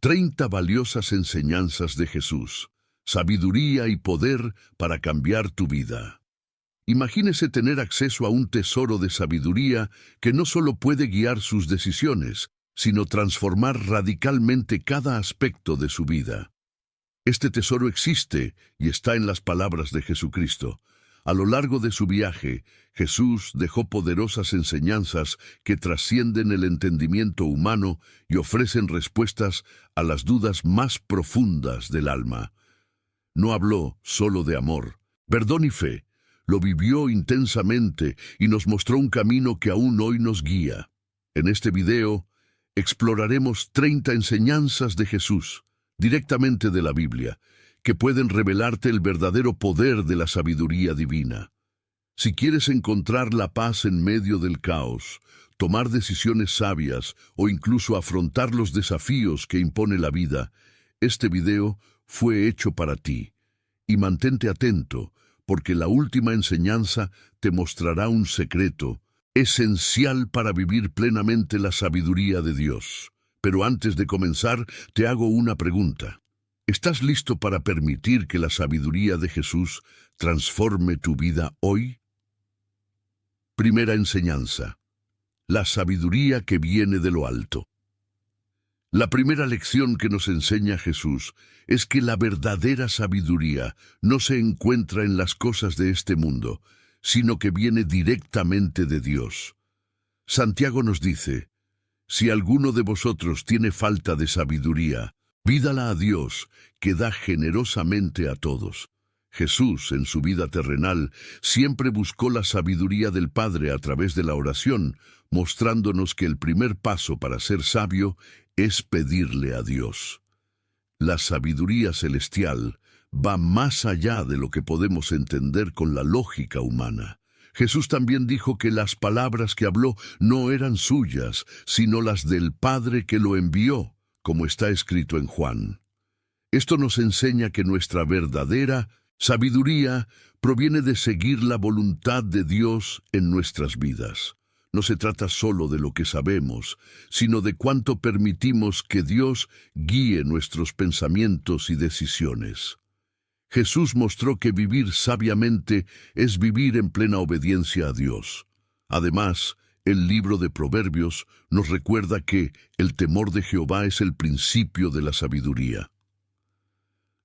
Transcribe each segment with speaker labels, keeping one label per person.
Speaker 1: 30 valiosas enseñanzas de Jesús, sabiduría y poder para cambiar tu vida. Imagínese tener acceso a un tesoro de sabiduría que no solo puede guiar sus decisiones, sino transformar radicalmente cada aspecto de su vida. Este tesoro existe y está en las palabras de Jesucristo. A lo largo de su viaje, Jesús dejó poderosas enseñanzas que trascienden el entendimiento humano y ofrecen respuestas a las dudas más profundas del alma. No habló solo de amor, perdón y fe. Lo vivió intensamente y nos mostró un camino que aún hoy nos guía. En este video, exploraremos 30 enseñanzas de Jesús, directamente de la Biblia, que pueden revelarte el verdadero poder de la sabiduría divina. Si quieres encontrar la paz en medio del caos, tomar decisiones sabias o incluso afrontar los desafíos que impone la vida, este video fue hecho para ti. Y mantente atento, porque la última enseñanza te mostrará un secreto esencial para vivir plenamente la sabiduría de Dios. Pero antes de comenzar, te hago una pregunta. ¿Estás listo para permitir que la sabiduría de Jesús transforme tu vida hoy? Primera enseñanza: la sabiduría que viene de lo alto. La primera lección que nos enseña Jesús es que la verdadera sabiduría no se encuentra en las cosas de este mundo, sino que viene directamente de Dios. Santiago nos dice: si alguno de vosotros tiene falta de sabiduría, pídala a Dios, que da generosamente a todos. Jesús, en su vida terrenal, siempre buscó la sabiduría del Padre a través de la oración, mostrándonos que el primer paso para ser sabio es pedirle a Dios. La sabiduría celestial va más allá de lo que podemos entender con la lógica humana. Jesús también dijo que las palabras que habló no eran suyas, sino las del Padre que lo envió, como está escrito en Juan. Esto nos enseña que nuestra verdadera sabiduría proviene de seguir la voluntad de Dios en nuestras vidas. No se trata solo de lo que sabemos, sino de cuánto permitimos que Dios guíe nuestros pensamientos y decisiones. Jesús mostró que vivir sabiamente es vivir en plena obediencia a Dios. Además, el libro de Proverbios nos recuerda que el temor de Jehová es el principio de la sabiduría.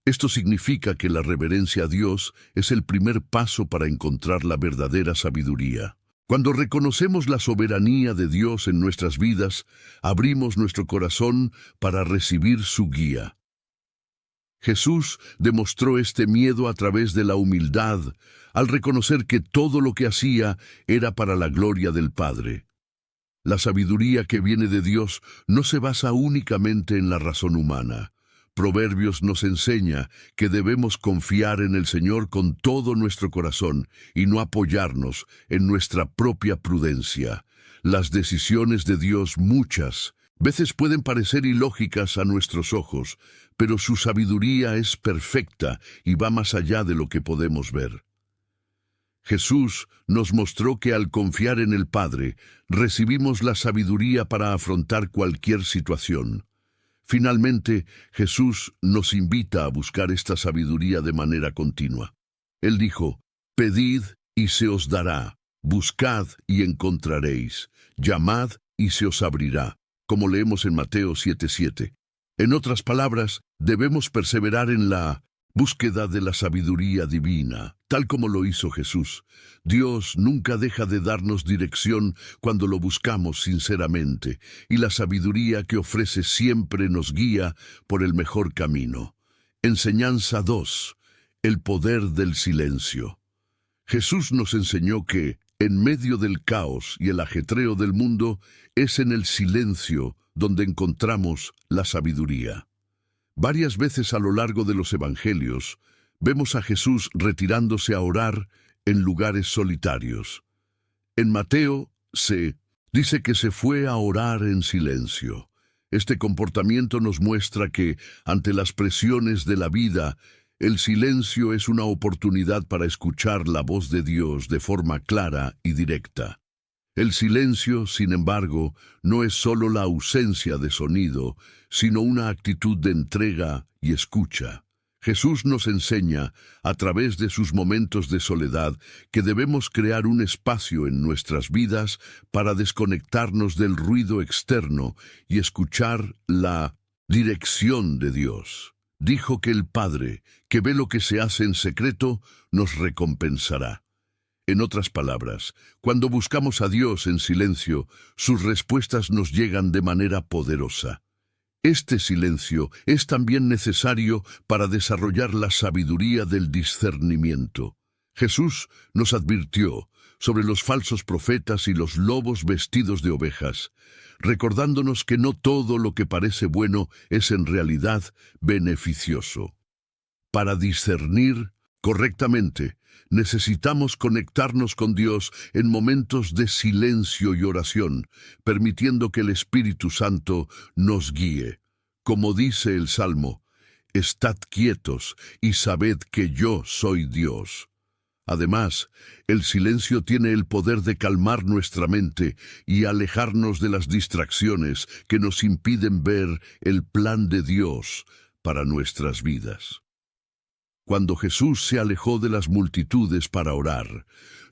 Speaker 1: Esto significa que la reverencia a Dios es el primer paso para encontrar la verdadera sabiduría. Cuando reconocemos la soberanía de Dios en nuestras vidas, abrimos nuestro corazón para recibir su guía. Jesús demostró este miedo a través de la humildad, al reconocer que todo lo que hacía era para la gloria del Padre. La sabiduría que viene de Dios no se basa únicamente en la razón humana. Proverbios nos enseña que debemos confiar en el Señor con todo nuestro corazón y no apoyarnos en nuestra propia prudencia. Las decisiones de Dios muchas veces pueden parecer ilógicas a nuestros ojos, pero su sabiduría es perfecta y va más allá de lo que podemos ver. Jesús nos mostró que al confiar en el Padre, recibimos la sabiduría para afrontar cualquier situación. Finalmente, Jesús nos invita a buscar esta sabiduría de manera continua. Él dijo: pedid y se os dará, buscad y encontraréis, llamad y se os abrirá, como leemos en Mateo 7:7. En otras palabras, debemos perseverar en la búsqueda de la sabiduría divina, tal como lo hizo Jesús. Dios nunca deja de darnos dirección cuando lo buscamos sinceramente, y la sabiduría que ofrece siempre nos guía por el mejor camino. Enseñanza 2. El poder del silencio. Jesús nos enseñó que, en medio del caos y el ajetreo del mundo, es en el silencio donde encontramos la sabiduría. Varias veces a lo largo de los evangelios, vemos a Jesús retirándose a orar en lugares solitarios. En Mateo se dice que se fue a orar en silencio. Este comportamiento nos muestra que, ante las presiones de la vida, el silencio es una oportunidad para escuchar la voz de Dios de forma clara y directa. El silencio, sin embargo, no es solo la ausencia de sonido, sino una actitud de entrega y escucha. Jesús nos enseña, a través de sus momentos de soledad, que debemos crear un espacio en nuestras vidas para desconectarnos del ruido externo y escuchar la dirección de Dios. Dijo que el Padre, que ve lo que se hace en secreto, nos recompensará. En otras palabras, cuando buscamos a Dios en silencio, sus respuestas nos llegan de manera poderosa. Este silencio es también necesario para desarrollar la sabiduría del discernimiento. Jesús nos advirtió sobre los falsos profetas y los lobos vestidos de ovejas, recordándonos que no todo lo que parece bueno es en realidad beneficioso. Para discernir correctamente, necesitamos conectarnos con Dios en momentos de silencio y oración, permitiendo que el Espíritu Santo nos guíe. Como dice el Salmo, «Estad quietos y sabed que yo soy Dios». Además, el silencio tiene el poder de calmar nuestra mente y alejarnos de las distracciones que nos impiden ver el plan de Dios para nuestras vidas. Cuando Jesús se alejó de las multitudes para orar,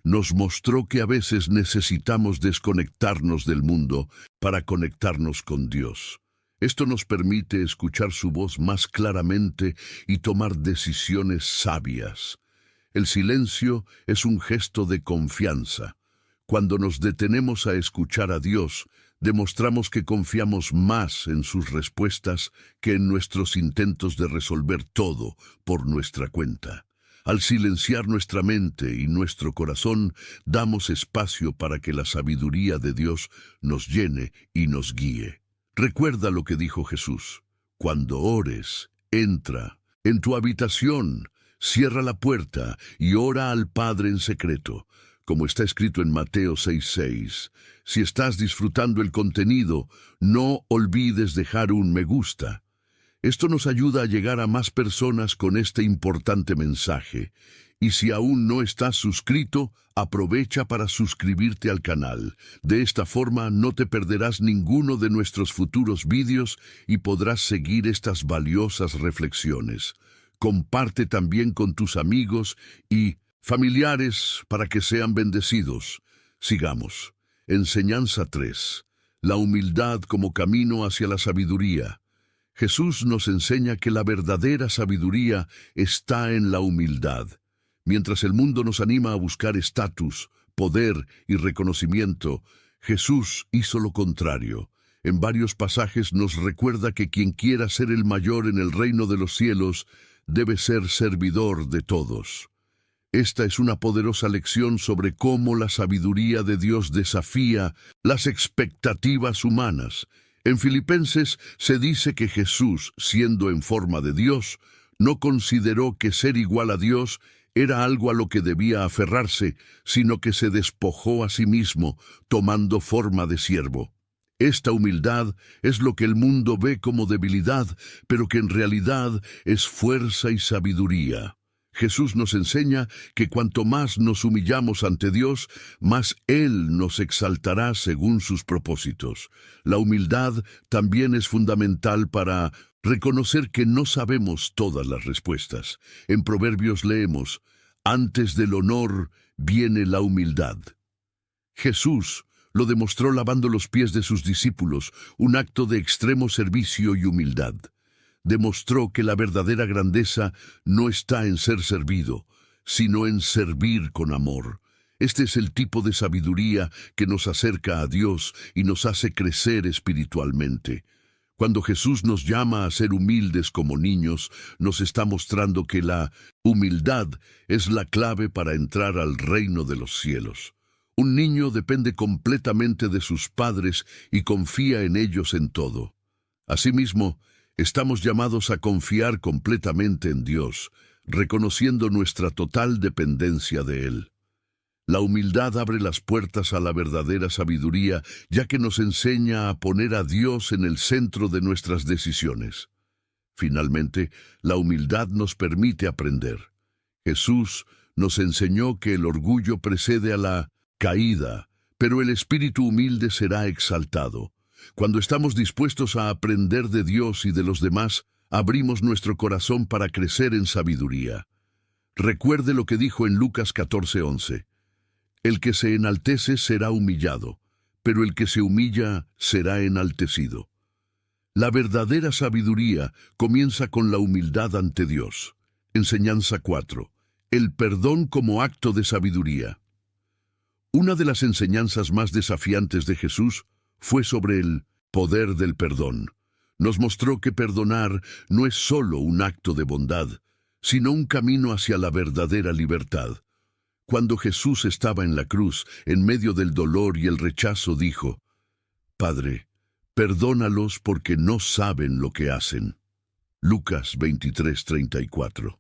Speaker 1: nos mostró que a veces necesitamos desconectarnos del mundo para conectarnos con Dios. Esto nos permite escuchar su voz más claramente y tomar decisiones sabias. El silencio es un gesto de confianza. Cuando nos detenemos a escuchar a Dios, demostramos que confiamos más en sus respuestas que en nuestros intentos de resolver todo por nuestra cuenta. Al silenciar nuestra mente y nuestro corazón, damos espacio para que la sabiduría de Dios nos llene y nos guíe. Recuerda lo que dijo Jesús: cuando ores, entra en tu habitación, cierra la puerta y ora al Padre en secreto, como está escrito en Mateo 6:6. Si estás disfrutando el contenido, no olvides dejar un me gusta. Esto nos ayuda a llegar a más personas con este importante mensaje. Y si aún no estás suscrito, aprovecha para suscribirte al canal. De esta forma no te perderás ninguno de nuestros futuros vídeos y podrás seguir estas valiosas reflexiones. Comparte también con tus amigos y familiares para que sean bendecidos. Sigamos. Enseñanza 3. La humildad como camino hacia la sabiduría. Jesús nos enseña que la verdadera sabiduría está en la humildad. Mientras el mundo nos anima a buscar estatus, poder y reconocimiento, Jesús hizo lo contrario. En varios pasajes nos recuerda que quien quiera ser el mayor en el reino de los cielos debe ser servidor de todos. Esta es una poderosa lección sobre cómo la sabiduría de Dios desafía las expectativas humanas. En Filipenses se dice que Jesús, siendo en forma de Dios, no consideró que ser igual a Dios era algo a lo que debía aferrarse, sino que se despojó a sí mismo, tomando forma de siervo. Esta humildad es lo que el mundo ve como debilidad, pero que en realidad es fuerza y sabiduría. Jesús nos enseña que cuanto más nos humillamos ante Dios, más Él nos exaltará según sus propósitos. La humildad también es fundamental para reconocer que no sabemos todas las respuestas. En Proverbios leemos: antes del honor viene la humildad. Jesús lo demostró lavando los pies de sus discípulos, un acto de extremo servicio y humildad. Demostró que la verdadera grandeza no está en ser servido, sino en servir con amor. Este es el tipo de sabiduría que nos acerca a Dios y nos hace crecer espiritualmente. Cuando Jesús nos llama a ser humildes como niños, nos está mostrando que la humildad es la clave para entrar al reino de los cielos. Un niño depende completamente de sus padres y confía en ellos en todo. Asimismo, estamos llamados a confiar completamente en Dios, reconociendo nuestra total dependencia de Él. La humildad abre las puertas a la verdadera sabiduría, ya que nos enseña a poner a Dios en el centro de nuestras decisiones. Finalmente, la humildad nos permite aprender. Jesús nos enseñó que el orgullo precede a la caída, pero el espíritu humilde será exaltado. Cuando estamos dispuestos a aprender de Dios y de los demás, abrimos nuestro corazón para crecer en sabiduría. Recuerde lo que dijo en Lucas 14:11. El que se enaltece será humillado, pero el que se humilla será enaltecido. La verdadera sabiduría comienza con la humildad ante Dios. Enseñanza 4. El perdón como acto de sabiduría. Una de las enseñanzas más desafiantes de Jesús fue sobre el poder del perdón. Nos mostró que perdonar no es solo un acto de bondad, sino un camino hacia la verdadera libertad. Cuando Jesús estaba en la cruz, en medio del dolor y el rechazo, dijo: Padre, perdónalos porque no saben lo que hacen. Lucas 23:34.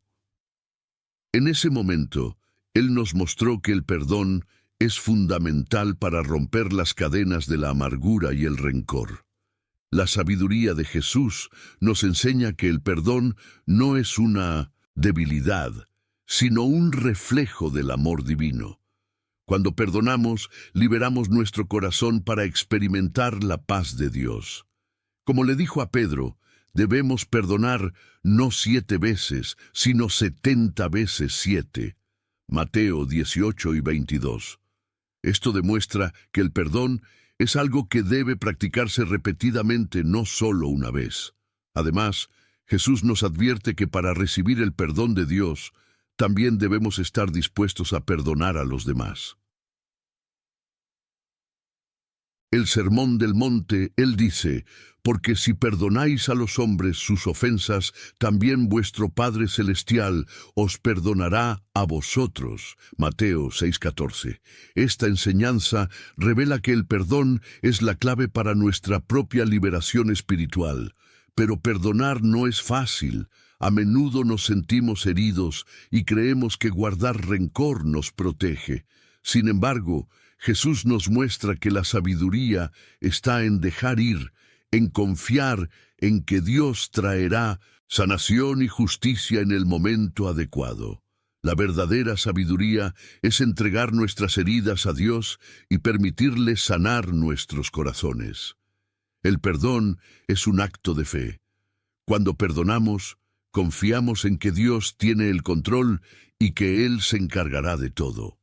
Speaker 1: En ese momento, Él nos mostró que el perdón es fundamental para romper las cadenas de la amargura y el rencor. La sabiduría de Jesús nos enseña que el perdón no es una debilidad, sino un reflejo del amor divino. Cuando perdonamos, liberamos nuestro corazón para experimentar la paz de Dios. Como le dijo a Pedro, debemos perdonar no 7 veces, sino 70 veces 7. Mateo 18:22. Esto demuestra que el perdón es algo que debe practicarse repetidamente, no solo una vez. Además, Jesús nos advierte que para recibir el perdón de Dios, también debemos estar dispuestos a perdonar a los demás. El Sermón del Monte, Él dice: porque si perdonáis a los hombres sus ofensas, también vuestro Padre Celestial os perdonará a vosotros. Mateo 6:14. Esta enseñanza revela que el perdón es la clave para nuestra propia liberación espiritual. Pero perdonar no es fácil. A menudo nos sentimos heridos y creemos que guardar rencor nos protege. Sin embargo, Jesús nos muestra que la sabiduría está en dejar ir, en confiar en que Dios traerá sanación y justicia en el momento adecuado. La verdadera sabiduría es entregar nuestras heridas a Dios y permitirle sanar nuestros corazones. El perdón es un acto de fe. Cuando perdonamos, confiamos en que Dios tiene el control y que Él se encargará de todo.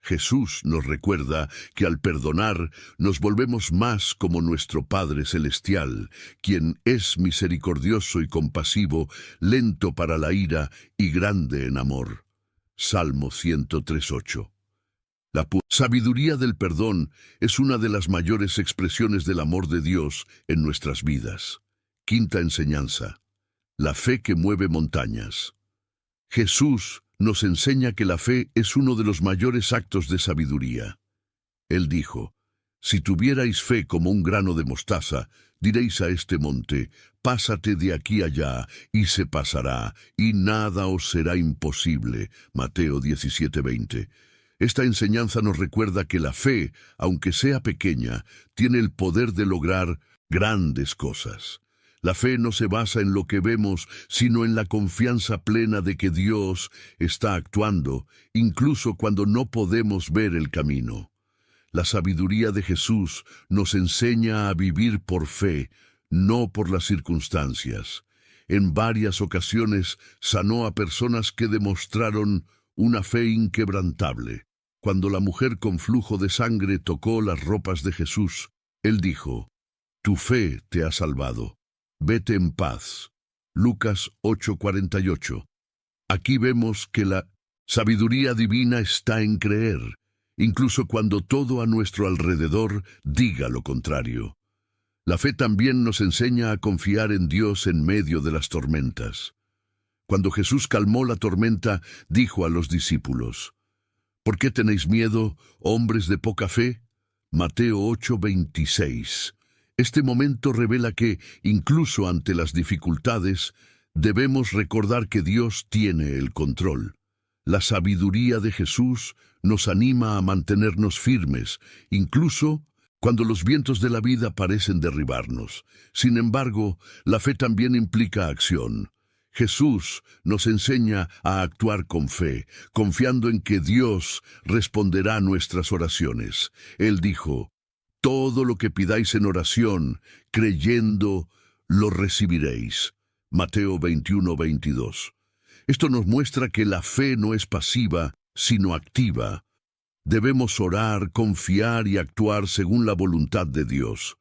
Speaker 1: Jesús nos recuerda que al perdonar nos volvemos más como nuestro Padre Celestial, quien es misericordioso y compasivo, lento para la ira y grande en amor. Salmo 103:8. La sabiduría del perdón es una de las mayores expresiones del amor de Dios en nuestras vidas. Quinta enseñanza: la fe que mueve montañas. Jesús nos enseña que la fe es uno de los mayores actos de sabiduría. Él dijo: si tuvierais fe como un grano de mostaza, diréis a este monte: pásate de aquí allá, y se pasará, y nada os será imposible. Mateo 17:20. Esta enseñanza nos recuerda que la fe, aunque sea pequeña, tiene el poder de lograr grandes cosas. La fe no se basa en lo que vemos, sino en la confianza plena de que Dios está actuando, incluso cuando no podemos ver el camino. La sabiduría de Jesús nos enseña a vivir por fe, no por las circunstancias. En varias ocasiones sanó a personas que demostraron una fe inquebrantable. Cuando la mujer con flujo de sangre tocó las ropas de Jesús, Él dijo: tu fe te ha salvado. Vete en paz. Lucas 8:48. Aquí vemos que la sabiduría divina está en creer, incluso cuando todo a nuestro alrededor diga lo contrario. La fe también nos enseña a confiar en Dios en medio de las tormentas. Cuando Jesús calmó la tormenta, dijo a los discípulos: ¿por qué tenéis miedo, hombres de poca fe? Mateo 8:26. Este momento revela que, incluso ante las dificultades, debemos recordar que Dios tiene el control. La sabiduría de Jesús nos anima a mantenernos firmes, incluso cuando los vientos de la vida parecen derribarnos. Sin embargo, la fe también implica acción. Jesús nos enseña a actuar con fe, confiando en que Dios responderá a nuestras oraciones. Él dijo, todo lo que pidáis en oración, creyendo, lo recibiréis. Mateo 21:22. Esto nos muestra que la fe no es pasiva, sino activa. Debemos orar, confiar y actuar según la voluntad de Dios.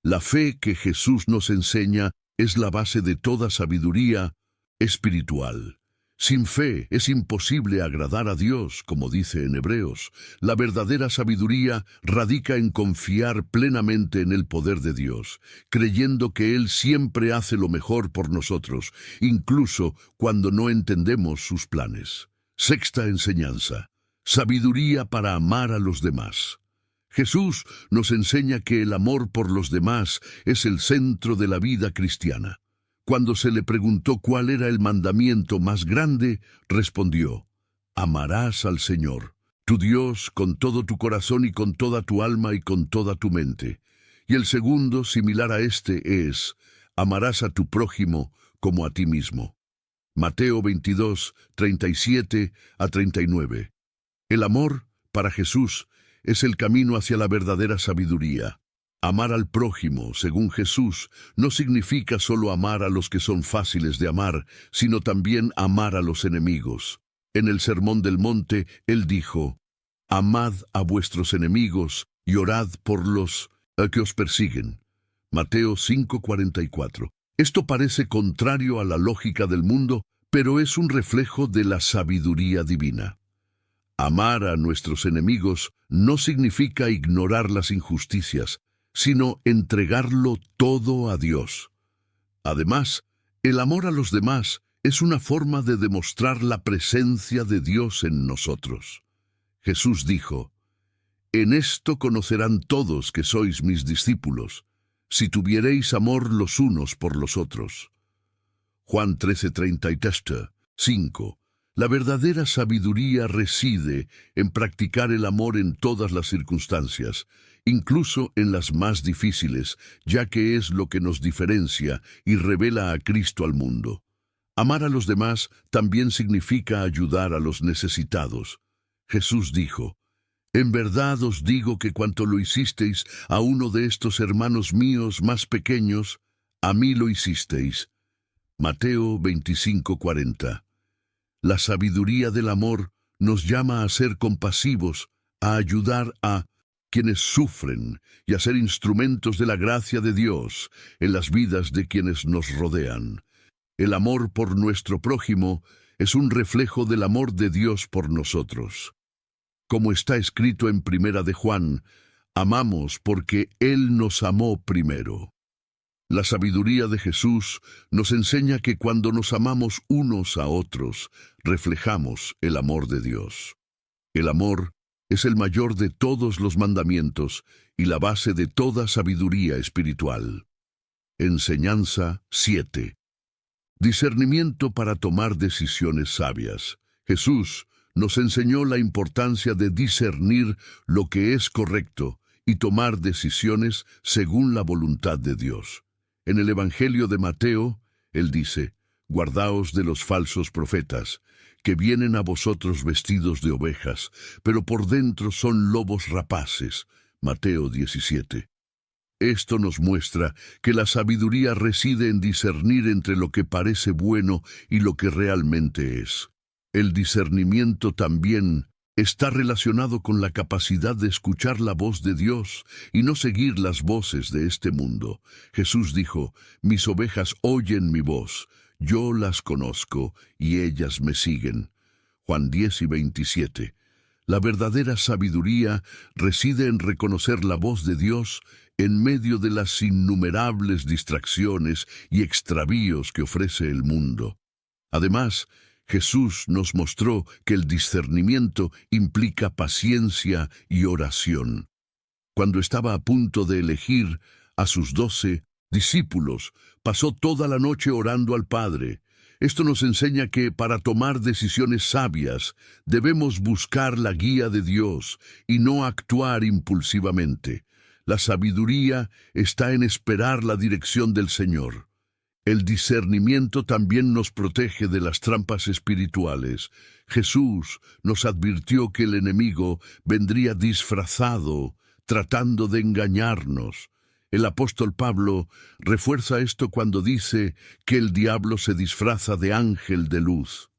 Speaker 1: La fe que Jesús nos enseña es la base de toda sabiduría espiritual. Sin fe es imposible agradar a Dios, como dice en Hebreos. La verdadera sabiduría radica en confiar plenamente en el poder de Dios, creyendo que Él siempre hace lo mejor por nosotros, incluso cuando no entendemos sus planes. Sexta enseñanza: sabiduría para amar a los demás. Jesús nos enseña que el amor por los demás es el centro de la vida cristiana. Cuando se le preguntó cuál era el mandamiento más grande, respondió, amarás al Señor, tu Dios, con todo tu corazón y con toda tu alma y con toda tu mente. Y el segundo, similar a este, es, amarás a tu prójimo como a ti mismo. Mateo 22, 37 a 39. El amor, para Jesús, es el camino hacia la verdadera sabiduría. Amar al prójimo, según Jesús, no significa solo amar a los que son fáciles de amar, sino también amar a los enemigos. En el Sermón del Monte, Él dijo, amad a vuestros enemigos y orad por los que os persiguen. Mateo 5:44. Esto parece contrario a la lógica del mundo, pero es un reflejo de la sabiduría divina. Amar a nuestros enemigos no significa ignorar las injusticias, sino entregarlo todo a Dios. Además, el amor a los demás es una forma de demostrar la presencia de Dios en nosotros. Jesús dijo, en esto conocerán todos que sois mis discípulos, si tuviereis amor los unos por los otros. Juan 13:35. La verdadera sabiduría reside en practicar el amor en todas las circunstancias, incluso en las más difíciles, ya que es lo que nos diferencia y revela a Cristo al mundo. Amar a los demás también significa ayudar a los necesitados. Jesús dijo, en verdad os digo que cuanto lo hicisteis a uno de estos hermanos míos más pequeños, a mí lo hicisteis. Mateo 25:40. La sabiduría del amor nos llama a ser compasivos, a ayudar a quienes sufren y a ser instrumentos de la gracia de Dios en las vidas de quienes nos rodean. El amor por nuestro prójimo es un reflejo del amor de Dios por nosotros. Como está escrito en Primera de Juan, amamos porque Él nos amó primero. La sabiduría de Jesús nos enseña que cuando nos amamos unos a otros, reflejamos el amor de Dios. El amor es el mayor de todos los mandamientos y la base de toda sabiduría espiritual. Enseñanza 7. Discernimiento para tomar decisiones sabias. Jesús nos enseñó la importancia de discernir lo que es correcto y tomar decisiones según la voluntad de Dios. En el Evangelio de Mateo, Él dice, guardaos de los falsos profetas, que vienen a vosotros vestidos de ovejas, pero por dentro son lobos rapaces. Mateo 17. Esto nos muestra que la sabiduría reside en discernir entre lo que parece bueno y lo que realmente es. El discernimiento también está relacionado con la capacidad de escuchar la voz de Dios y no seguir las voces de este mundo. Jesús dijo, mis ovejas oyen mi voz, yo las conozco y ellas me siguen. Juan 10:27. La verdadera sabiduría reside en reconocer la voz de Dios en medio de las innumerables distracciones y extravíos que ofrece el mundo. Además, Jesús nos mostró que el discernimiento implica paciencia y oración. Cuando estaba a punto de elegir a sus 12 discípulos, pasó toda la noche orando al Padre. Esto nos enseña que para tomar decisiones sabias debemos buscar la guía de Dios y no actuar impulsivamente. La sabiduría está en esperar la dirección del Señor. El discernimiento también nos protege de las trampas espirituales. Jesús nos advirtió que el enemigo vendría disfrazado, tratando de engañarnos. El apóstol Pablo refuerza esto cuando dice que el diablo se disfraza de ángel de luz.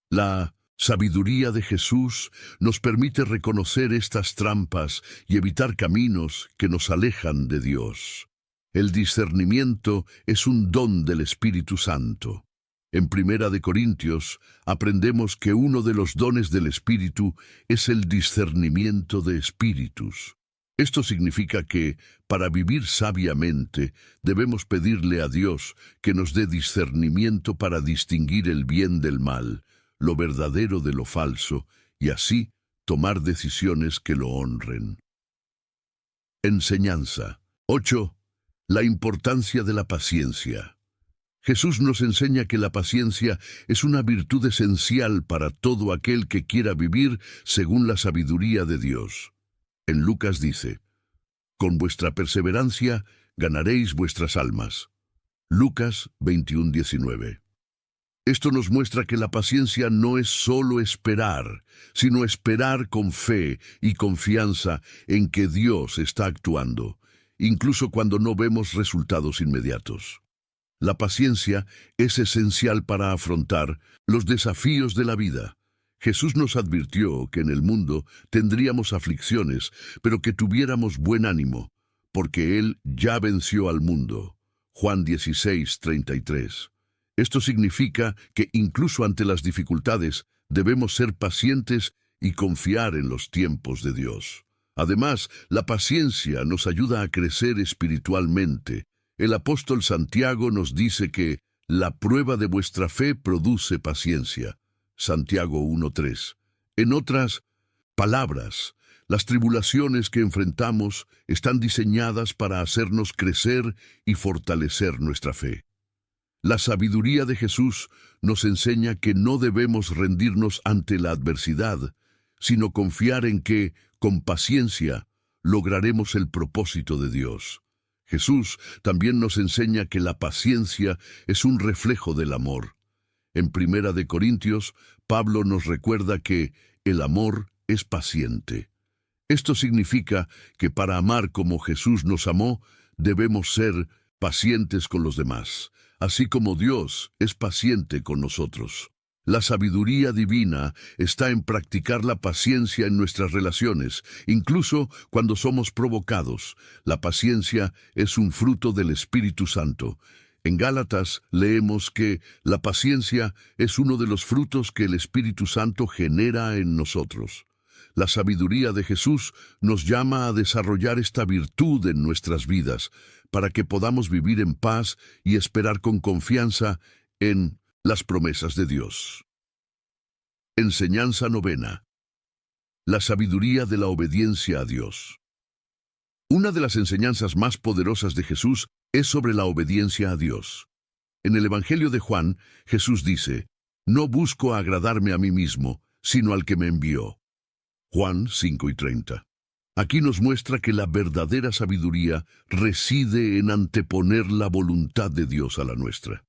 Speaker 1: La sabiduría de Jesús nos permite reconocer estas trampas y evitar caminos que nos alejan de Dios. El discernimiento es un don del Espíritu Santo. En Primera de Corintios aprendemos que uno de los dones del Espíritu es el discernimiento de espíritus. Esto significa que, para vivir sabiamente, debemos pedirle a Dios que nos dé discernimiento para distinguir el bien del mal, lo verdadero de lo falso, y así tomar decisiones que lo honren. Enseñanza 8. La importancia de la paciencia. Jesús nos enseña que la paciencia es una virtud esencial para todo aquel que quiera vivir según la sabiduría de Dios. En Lucas dice: «Con vuestra perseverancia ganaréis vuestras almas». Lucas 21:19. Esto nos muestra que la paciencia no es solo esperar, sino esperar con fe y confianza en que Dios está actuando, incluso cuando no vemos resultados inmediatos. La paciencia es esencial para afrontar los desafíos de la vida. Jesús nos advirtió que en el mundo tendríamos aflicciones, pero que tuviéramos buen ánimo, porque Él ya venció al mundo. Juan 16:33. Esto significa que incluso ante las dificultades debemos ser pacientes y confiar en los tiempos de Dios. Además, la paciencia nos ayuda a crecer espiritualmente. El apóstol Santiago nos dice que la prueba de vuestra fe produce paciencia. Santiago 1:3. En otras palabras, las tribulaciones que enfrentamos están diseñadas para hacernos crecer y fortalecer nuestra fe. La sabiduría de Jesús nos enseña que no debemos rendirnos ante la adversidad, sino confiar en que, con paciencia, lograremos el propósito de Dios. Jesús también nos enseña que la paciencia es un reflejo del amor. En Primera de Corintios, Pablo nos recuerda que el amor es paciente. Esto significa que para amar como Jesús nos amó, debemos ser pacientes con los demás, así como Dios es paciente con nosotros. La sabiduría divina está en practicar la paciencia en nuestras relaciones, incluso cuando somos provocados. La paciencia es un fruto del Espíritu Santo. En Gálatas leemos que la paciencia es uno de los frutos que el Espíritu Santo genera en nosotros. La sabiduría de Jesús nos llama a desarrollar esta virtud en nuestras vidas, para que podamos vivir en paz y esperar con confianza en las promesas de Dios. Enseñanza 9. La sabiduría de la obediencia a Dios. Una de las enseñanzas más poderosas de Jesús es sobre la obediencia a Dios. En el Evangelio de Juan, Jesús dice: «No busco agradarme a mí mismo, sino al que me envió». Juan 5:30. Aquí nos muestra que la verdadera sabiduría reside en anteponer la voluntad de Dios a la nuestra.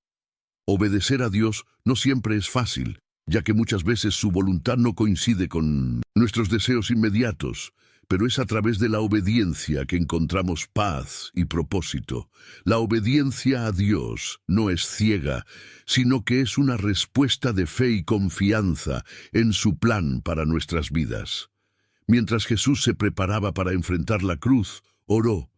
Speaker 1: Obedecer a Dios no siempre es fácil, ya que muchas veces su voluntad no coincide con nuestros deseos inmediatos, pero es a través de la obediencia que encontramos paz y propósito. La obediencia a Dios no es ciega, sino que es una respuesta de fe y confianza en su plan para nuestras vidas. Mientras Jesús se preparaba para enfrentar la cruz, oró: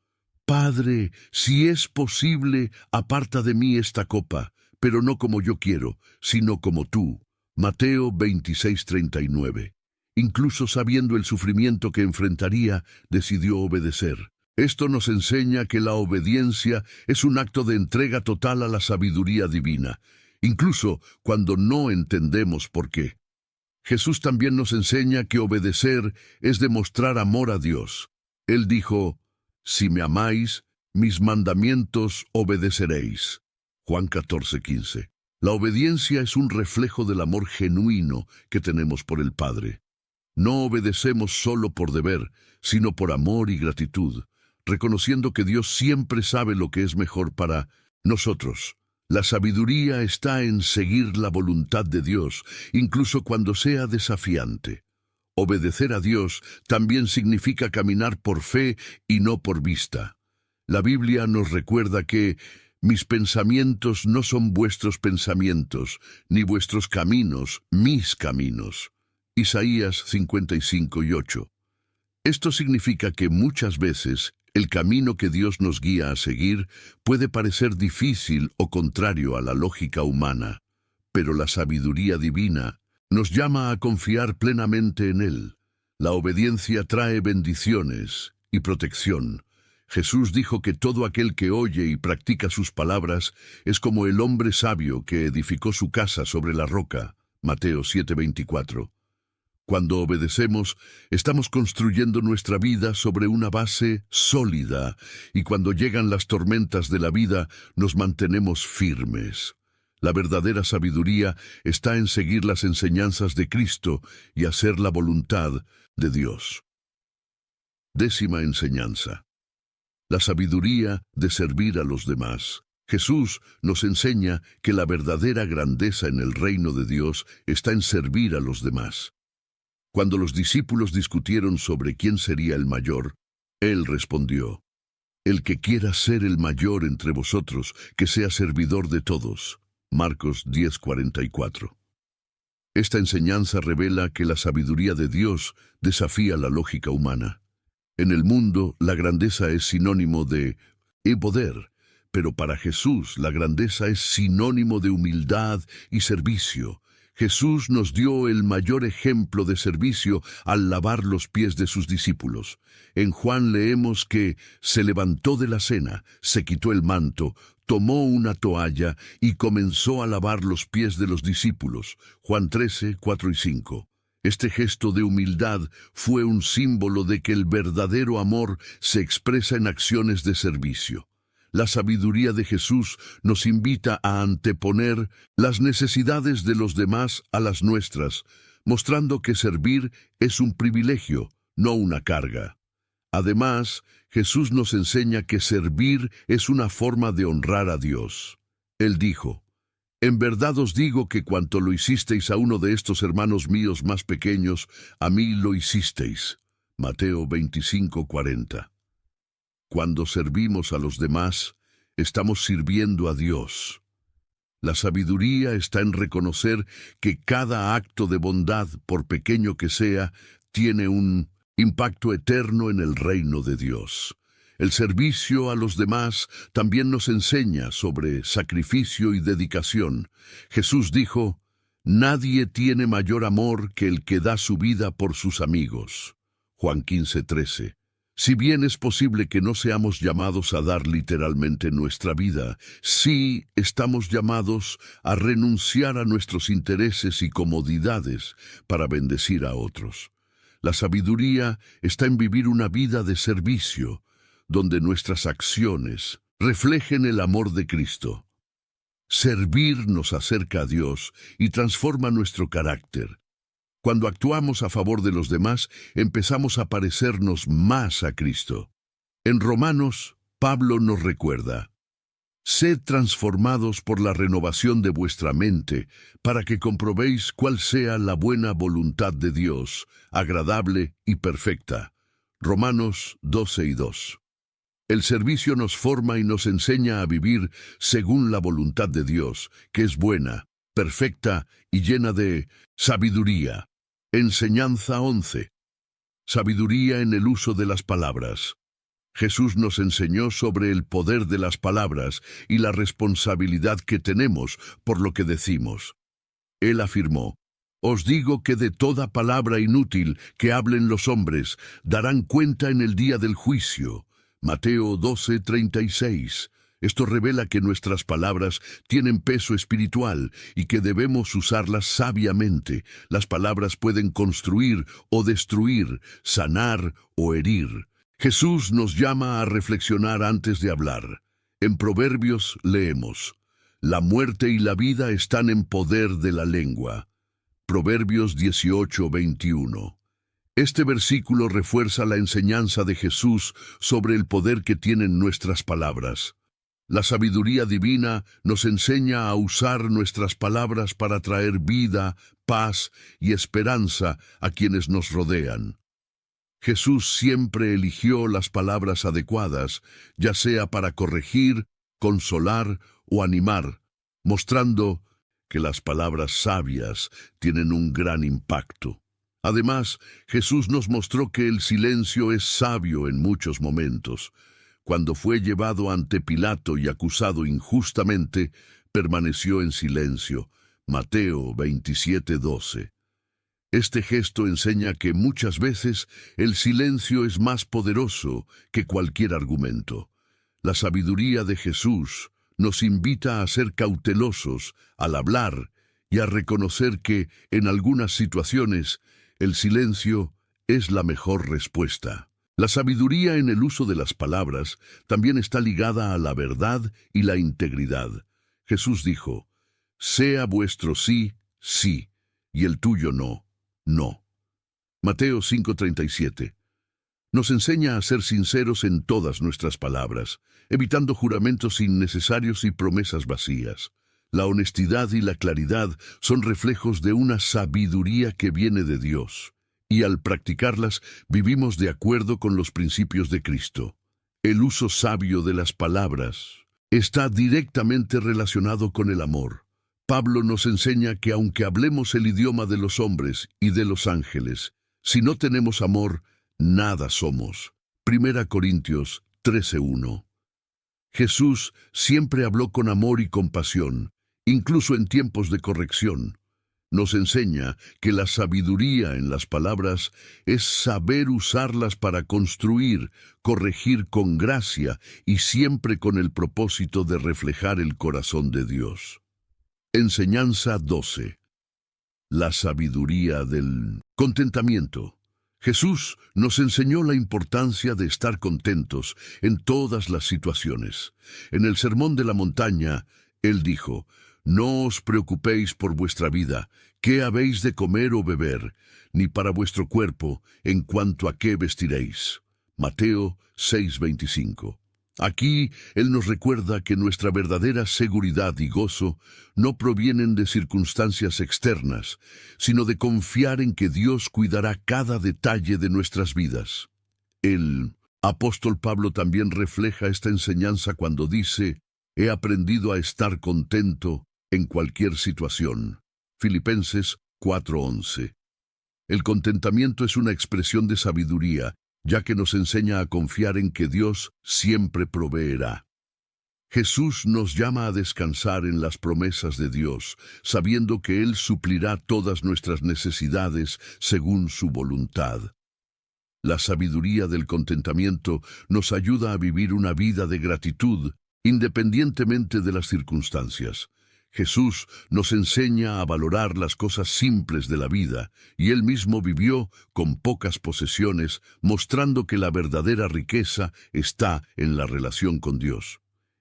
Speaker 1: «Padre, si es posible, aparta de mí esta copa, pero no como yo quiero, sino como tú». Mateo 26:39. Incluso sabiendo el sufrimiento que enfrentaría, decidió obedecer. Esto nos enseña que la obediencia es un acto de entrega total a la sabiduría divina, incluso cuando no entendemos por qué. Jesús también nos enseña que obedecer es demostrar amor a Dios. Él dijo: «Si me amáis, mis mandamientos obedeceréis». Juan 14:15. La obediencia es un reflejo del amor genuino que tenemos por el Padre. No obedecemos solo por deber, sino por amor y gratitud. reconociendo que Dios siempre sabe lo que es mejor para nosotros. La sabiduría está en seguir la voluntad de Dios, incluso cuando sea desafiante. Obedecer a Dios también significa caminar por fe y no por vista. La Biblia nos recuerda que mis pensamientos no son vuestros pensamientos, ni vuestros caminos, mis caminos. Isaías 55:8. Esto significa que muchas veces el camino que Dios nos guía a seguir puede parecer difícil o contrario a la lógica humana, pero la sabiduría divina nos llama a confiar plenamente en Él. La obediencia trae bendiciones y protección. Jesús dijo que todo aquel que oye y practica sus palabras es como el hombre sabio que edificó su casa sobre la roca. Mateo 7:24. Cuando obedecemos, estamos construyendo nuestra vida sobre una base sólida, y cuando llegan las tormentas de la vida, nos mantenemos firmes. La verdadera sabiduría está en seguir las enseñanzas de Cristo y hacer la voluntad de Dios. 10ª enseñanza. La sabiduría de servir a los demás. Jesús nos enseña que la verdadera grandeza en el reino de Dios está en servir a los demás. Cuando los discípulos discutieron sobre quién sería el mayor, Él respondió: el que quiera ser el mayor entre vosotros, que sea servidor de todos. Marcos 10:44. Esta enseñanza revela que la sabiduría de Dios desafía la lógica humana. En el mundo, la grandeza es sinónimo de poder, pero para Jesús la grandeza es sinónimo de humildad y servicio. Jesús nos dio el mayor ejemplo de servicio al lavar los pies de sus discípulos. En Juan leemos que se levantó de la cena, se quitó el manto, tomó una toalla y comenzó a lavar los pies de los discípulos. Juan 13:4 y 5. Este gesto de humildad fue un símbolo de que el verdadero amor se expresa en acciones de servicio. La sabiduría de Jesús nos invita a anteponer las necesidades de los demás a las nuestras, mostrando que servir es un privilegio, no una carga. Además, Jesús nos enseña que servir es una forma de honrar a Dios. Él dijo: en verdad os digo que cuanto lo hicisteis a uno de estos hermanos míos más pequeños, a mí lo hicisteis. Mateo 25:40. Cuando servimos a los demás, estamos sirviendo a Dios. La sabiduría está en reconocer que cada acto de bondad, por pequeño que sea, tiene un impacto eterno en el reino de Dios. El servicio a los demás también nos enseña sobre sacrificio y dedicación. Jesús dijo: nadie tiene mayor amor que el que da su vida por sus amigos. Juan 15:13. Si bien es posible que no seamos llamados a dar literalmente nuestra vida, sí estamos llamados a renunciar a nuestros intereses y comodidades para bendecir a otros. La sabiduría está en vivir una vida de servicio, donde nuestras acciones reflejen el amor de Cristo. Servir nos acerca a Dios y transforma nuestro carácter. Cuando actuamos a favor de los demás, empezamos a parecernos más a Cristo. En Romanos, Pablo nos recuerda: sed transformados por la renovación de vuestra mente, para que comprobéis cuál sea la buena voluntad de Dios, agradable y perfecta. Romanos 12:2. El servicio nos forma y nos enseña a vivir según la voluntad de Dios, que es buena, perfecta y llena de sabiduría. Enseñanza 11. Sabiduría en el uso de las palabras. Jesús nos enseñó sobre el poder de las palabras y la responsabilidad que tenemos por lo que decimos. Él afirmó: os digo que de toda palabra inútil que hablen los hombres, darán cuenta en el día del juicio. Mateo 12:36. Esto revela que nuestras palabras tienen peso espiritual y que debemos usarlas sabiamente. Las palabras pueden construir o destruir, sanar o herir. Jesús nos llama a reflexionar antes de hablar. En Proverbios leemos: la muerte y la vida están en poder de la lengua. Proverbios 18:21. Este versículo refuerza la enseñanza de Jesús sobre el poder que tienen nuestras palabras. La sabiduría divina nos enseña a usar nuestras palabras para traer vida, paz y esperanza a quienes nos rodean. Jesús siempre eligió las palabras adecuadas, ya sea para corregir, consolar o animar, mostrando que las palabras sabias tienen un gran impacto. Además, Jesús nos mostró que el silencio es sabio en muchos momentos. Cuando fue llevado ante Pilato y acusado injustamente, permaneció en silencio. Mateo 27:12. Este gesto enseña que muchas veces el silencio es más poderoso que cualquier argumento. La sabiduría de Jesús nos invita a ser cautelosos al hablar y a reconocer que, en algunas situaciones, el silencio es la mejor respuesta. La sabiduría en el uso de las palabras también está ligada a la verdad y la integridad. Jesús dijo: «Sea vuestro sí, sí, y el tuyo no, no». Mateo 5:37. Nos enseña a ser sinceros en todas nuestras palabras, evitando juramentos innecesarios y promesas vacías. La honestidad y la claridad son reflejos de una sabiduría que viene de Dios, y al practicarlas vivimos de acuerdo con los principios de Cristo. El uso sabio de las palabras está directamente relacionado con el amor. Pablo nos enseña que aunque hablemos el idioma de los hombres y de los ángeles, si no tenemos amor, nada somos. 1 Corintios 13:1. Jesús siempre habló con amor y compasión, incluso en tiempos de corrección. Nos enseña que la sabiduría en las palabras es saber usarlas para construir, corregir con gracia y siempre con el propósito de reflejar el corazón de Dios. Enseñanza 12. La sabiduría del contentamiento. Jesús nos enseñó la importancia de estar contentos en todas las situaciones. En el Sermón de la Montaña, Él dijo: «No os preocupéis por vuestra vida, qué habéis de comer o beber, ni para vuestro cuerpo, en cuanto a qué vestiréis». Mateo 6:25. Aquí Él nos recuerda que nuestra verdadera seguridad y gozo no provienen de circunstancias externas, sino de confiar en que Dios cuidará cada detalle de nuestras vidas. El apóstol Pablo también refleja esta enseñanza cuando dice: «He aprendido a estar contento en cualquier situación». Filipenses 4:11. El contentamiento es una expresión de sabiduría, ya que nos enseña a confiar en que Dios siempre proveerá. Jesús nos llama a descansar en las promesas de Dios, sabiendo que Él suplirá todas nuestras necesidades según su voluntad. La sabiduría del contentamiento nos ayuda a vivir una vida de gratitud, independientemente de las circunstancias. Jesús nos enseña a valorar las cosas simples de la vida, y Él mismo vivió con pocas posesiones, mostrando que la verdadera riqueza está en la relación con Dios.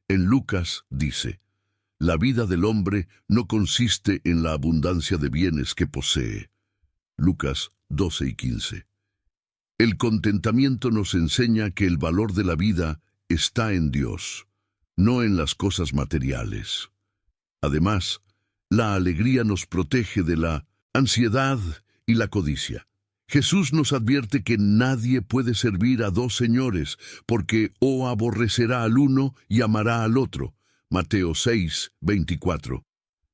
Speaker 1: En Lucas dice: «La vida del hombre no consiste en la abundancia de bienes que posee». Lucas 12:15. El contentamiento nos enseña que el valor de la vida está en Dios, no en las cosas materiales. Además, la alegría nos protege de la ansiedad y la codicia. Jesús nos advierte que nadie puede servir a dos señores, porque o aborrecerá al uno y amará al otro. Mateo 6:24.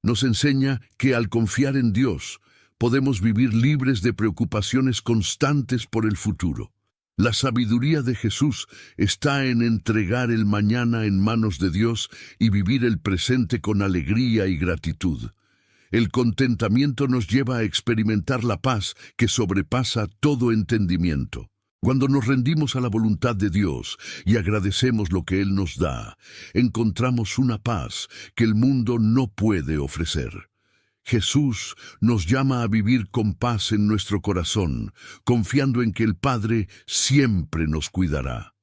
Speaker 1: Nos enseña que al confiar en Dios, podemos vivir libres de preocupaciones constantes por el futuro. La sabiduría de Jesús está en entregar el mañana en manos de Dios y vivir el presente con alegría y gratitud. El contentamiento nos lleva a experimentar la paz que sobrepasa todo entendimiento. Cuando nos rendimos a la voluntad de Dios y agradecemos lo que Él nos da, encontramos una paz que el mundo no puede ofrecer. Jesús nos llama a vivir con paz en nuestro corazón, confiando en que el Padre siempre nos cuidará.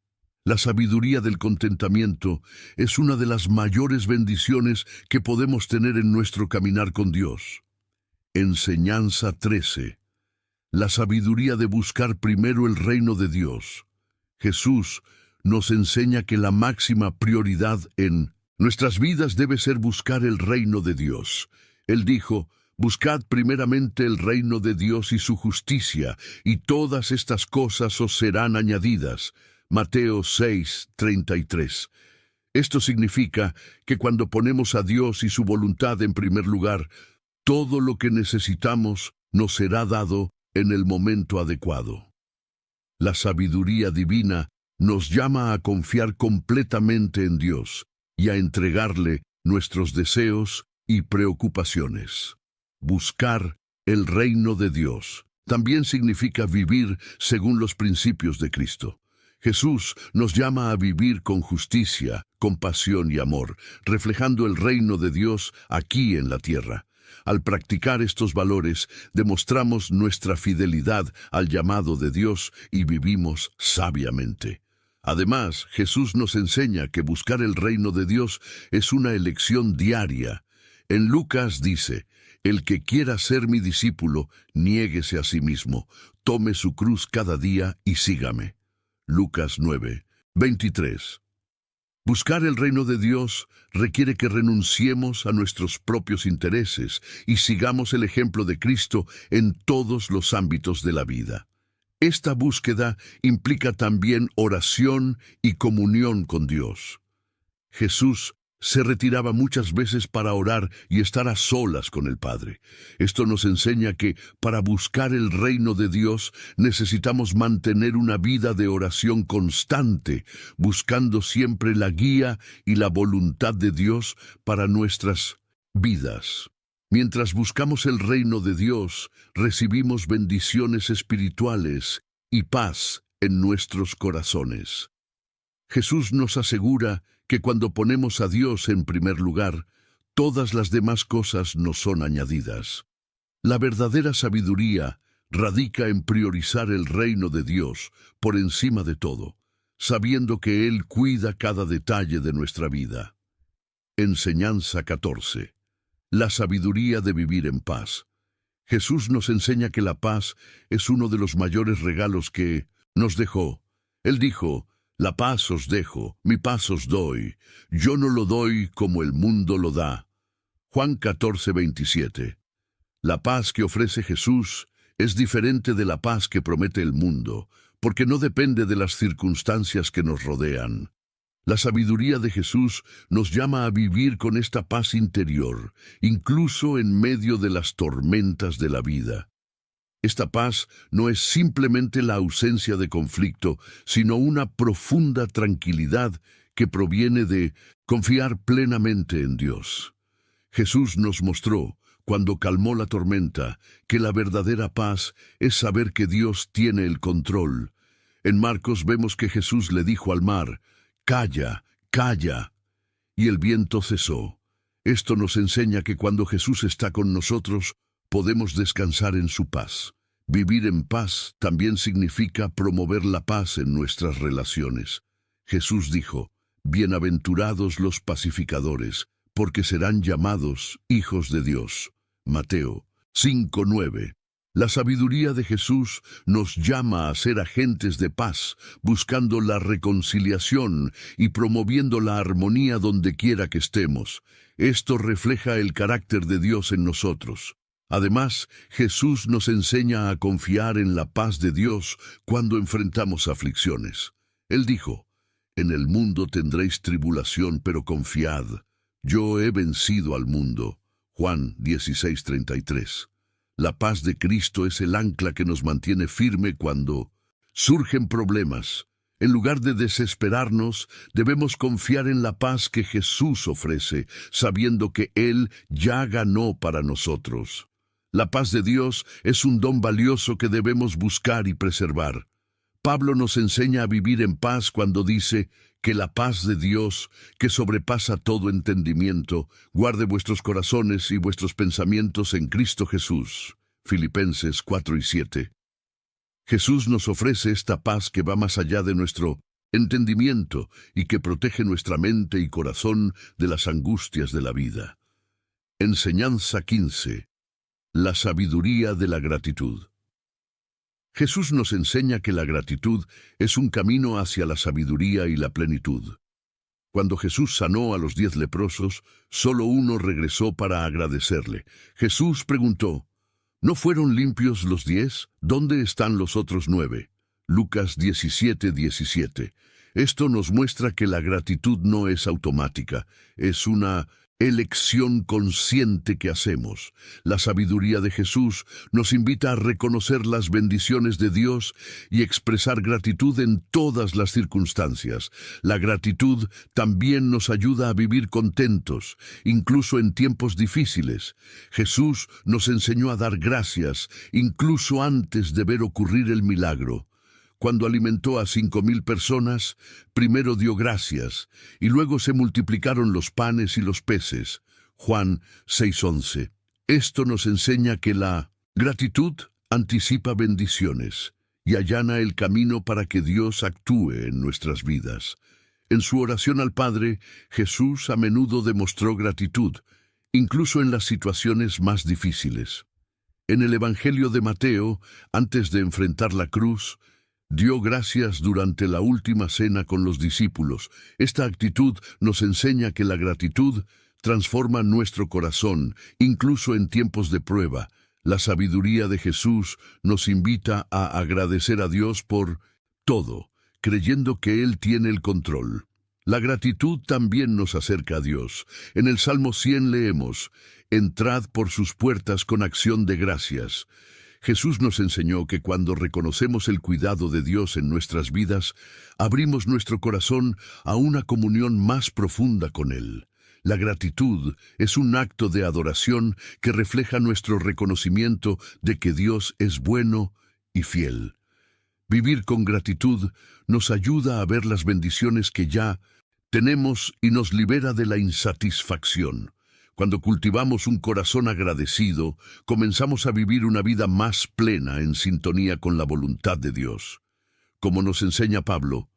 Speaker 1: La sabiduría del contentamiento es una de las mayores bendiciones que podemos tener en nuestro caminar con Dios. Enseñanza 13. La sabiduría de buscar primero el reino de Dios. Jesús nos enseña que la máxima prioridad en nuestras vidas debe ser buscar el reino de Dios. Él dijo: buscad primeramente el reino de Dios y su justicia, y todas estas cosas os serán añadidas. Mateo 6:33. Esto significa que cuando ponemos a Dios y su voluntad en primer lugar, todo lo que necesitamos nos será dado en el momento adecuado. La sabiduría divina nos llama a confiar completamente en Dios y a entregarle nuestros deseos y preocupaciones. Buscar el reino de Dios también significa vivir según los principios de Cristo. Jesús nos llama a vivir con justicia, compasión y amor, reflejando el reino de Dios aquí en la tierra. Al practicar estos valores, demostramos nuestra fidelidad al llamado de Dios y vivimos sabiamente. Además, Jesús nos enseña que buscar el reino de Dios es una elección diaria. En Lucas dice: el que quiera ser mi discípulo, niéguese a sí mismo, tome su cruz cada día y sígame. Lucas 9:23. Buscar el reino de Dios requiere que renunciemos a nuestros propios intereses y sigamos el ejemplo de Cristo en todos los ámbitos de la vida. Esta búsqueda implica también oración y comunión con Dios. Jesús se retiraba muchas veces para orar y estar a solas con el Padre. Esto nos enseña que para buscar el reino de Dios necesitamos mantener una vida de oración constante, buscando siempre la guía y la voluntad de Dios para nuestras vidas. Mientras buscamos el reino de Dios, recibimos bendiciones espirituales y paz en nuestros corazones. Jesús nos asegura que cuando ponemos a Dios en primer lugar, todas las demás cosas nos son añadidas. La verdadera sabiduría radica en priorizar el reino de Dios por encima de todo, sabiendo que Él cuida cada detalle de nuestra vida. Enseñanza 14. La sabiduría de vivir en paz. Jesús nos enseña que la paz es uno de los mayores regalos que nos dejó. Él dijo: la paz os dejo, mi paz os doy. Yo no lo doy como el mundo lo da. Juan 14:27. La paz que ofrece Jesús es diferente de la paz que promete el mundo, porque no depende de las circunstancias que nos rodean. La sabiduría de Jesús nos llama a vivir con esta paz interior, incluso en medio de las tormentas de la vida. Esta paz no es simplemente la ausencia de conflicto, sino una profunda tranquilidad que proviene de confiar plenamente en Dios. Jesús nos mostró, cuando calmó la tormenta, que la verdadera paz es saber que Dios tiene el control. En Marcos vemos que Jesús le dijo al mar: «Calla, calla», y el viento cesó. Esto nos enseña que cuando Jesús está con nosotros, podemos descansar en su paz. Vivir en paz también significa promover la paz en nuestras relaciones. Jesús dijo: «Bienaventurados los pacificadores, porque serán llamados hijos de Dios». Mateo 5:9. La sabiduría de Jesús nos llama a ser agentes de paz, buscando la reconciliación y promoviendo la armonía donde quiera que estemos. Esto refleja el carácter de Dios en nosotros. Además, Jesús nos enseña a confiar en la paz de Dios cuando enfrentamos aflicciones. Él dijo: «En el mundo tendréis tribulación, pero confiad, yo he vencido al mundo». Juan 16:33. La paz de Cristo es el ancla que nos mantiene firme cuando surgen problemas. En lugar de desesperarnos, debemos confiar en la paz que Jesús ofrece, sabiendo que Él ya ganó para nosotros. La paz de Dios es un don valioso que debemos buscar y preservar. Pablo nos enseña a vivir en paz cuando dice que la paz de Dios, que sobrepasa todo entendimiento, guarde vuestros corazones y vuestros pensamientos en Cristo Jesús. Filipenses 4:7. Jesús nos ofrece esta paz que va más allá de nuestro entendimiento y que protege nuestra mente y corazón de las angustias de la vida. Enseñanza 15. La sabiduría de la gratitud. Jesús nos enseña que la gratitud es un camino hacia la sabiduría y la plenitud. Cuando Jesús sanó a los 10 leprosos, solo uno regresó para agradecerle. Jesús preguntó, ¿no fueron limpios los 10? ¿Dónde están los otros 9? Lucas 17:17. Esto nos muestra que la gratitud no es automática, es una elección consciente que hacemos. La sabiduría de Jesús nos invita a reconocer las bendiciones de Dios y expresar gratitud en todas las circunstancias. La gratitud también nos ayuda a vivir contentos, incluso en tiempos difíciles. Jesús nos enseñó a dar gracias, incluso antes de ver ocurrir el milagro. Cuando alimentó a 5,000 personas, primero dio gracias, y luego se multiplicaron los panes y los peces. Juan 6:11. Esto nos enseña que la gratitud anticipa bendiciones y allana el camino para que Dios actúe en nuestras vidas. En su oración al Padre, Jesús a menudo demostró gratitud, incluso en las situaciones más difíciles. En el Evangelio de Mateo, antes de enfrentar la cruz, dio gracias durante la última cena con los discípulos. Esta actitud nos enseña que la gratitud transforma nuestro corazón, incluso en tiempos de prueba. La sabiduría de Jesús nos invita a agradecer a Dios por todo, creyendo que Él tiene el control. La gratitud también nos acerca a Dios. En el Salmo 100 leemos, «Entrad por sus puertas con acción de gracias». Jesús nos enseñó que cuando reconocemos el cuidado de Dios en nuestras vidas, abrimos nuestro corazón a una comunión más profunda con Él. La gratitud es un acto de adoración que refleja nuestro reconocimiento de que Dios es bueno y fiel. Vivir con gratitud nos ayuda a ver las bendiciones que ya tenemos y nos libera de la insatisfacción. Cuando cultivamos un corazón agradecido, comenzamos a vivir una vida más plena en sintonía con la voluntad de Dios. Como nos enseña Pablo,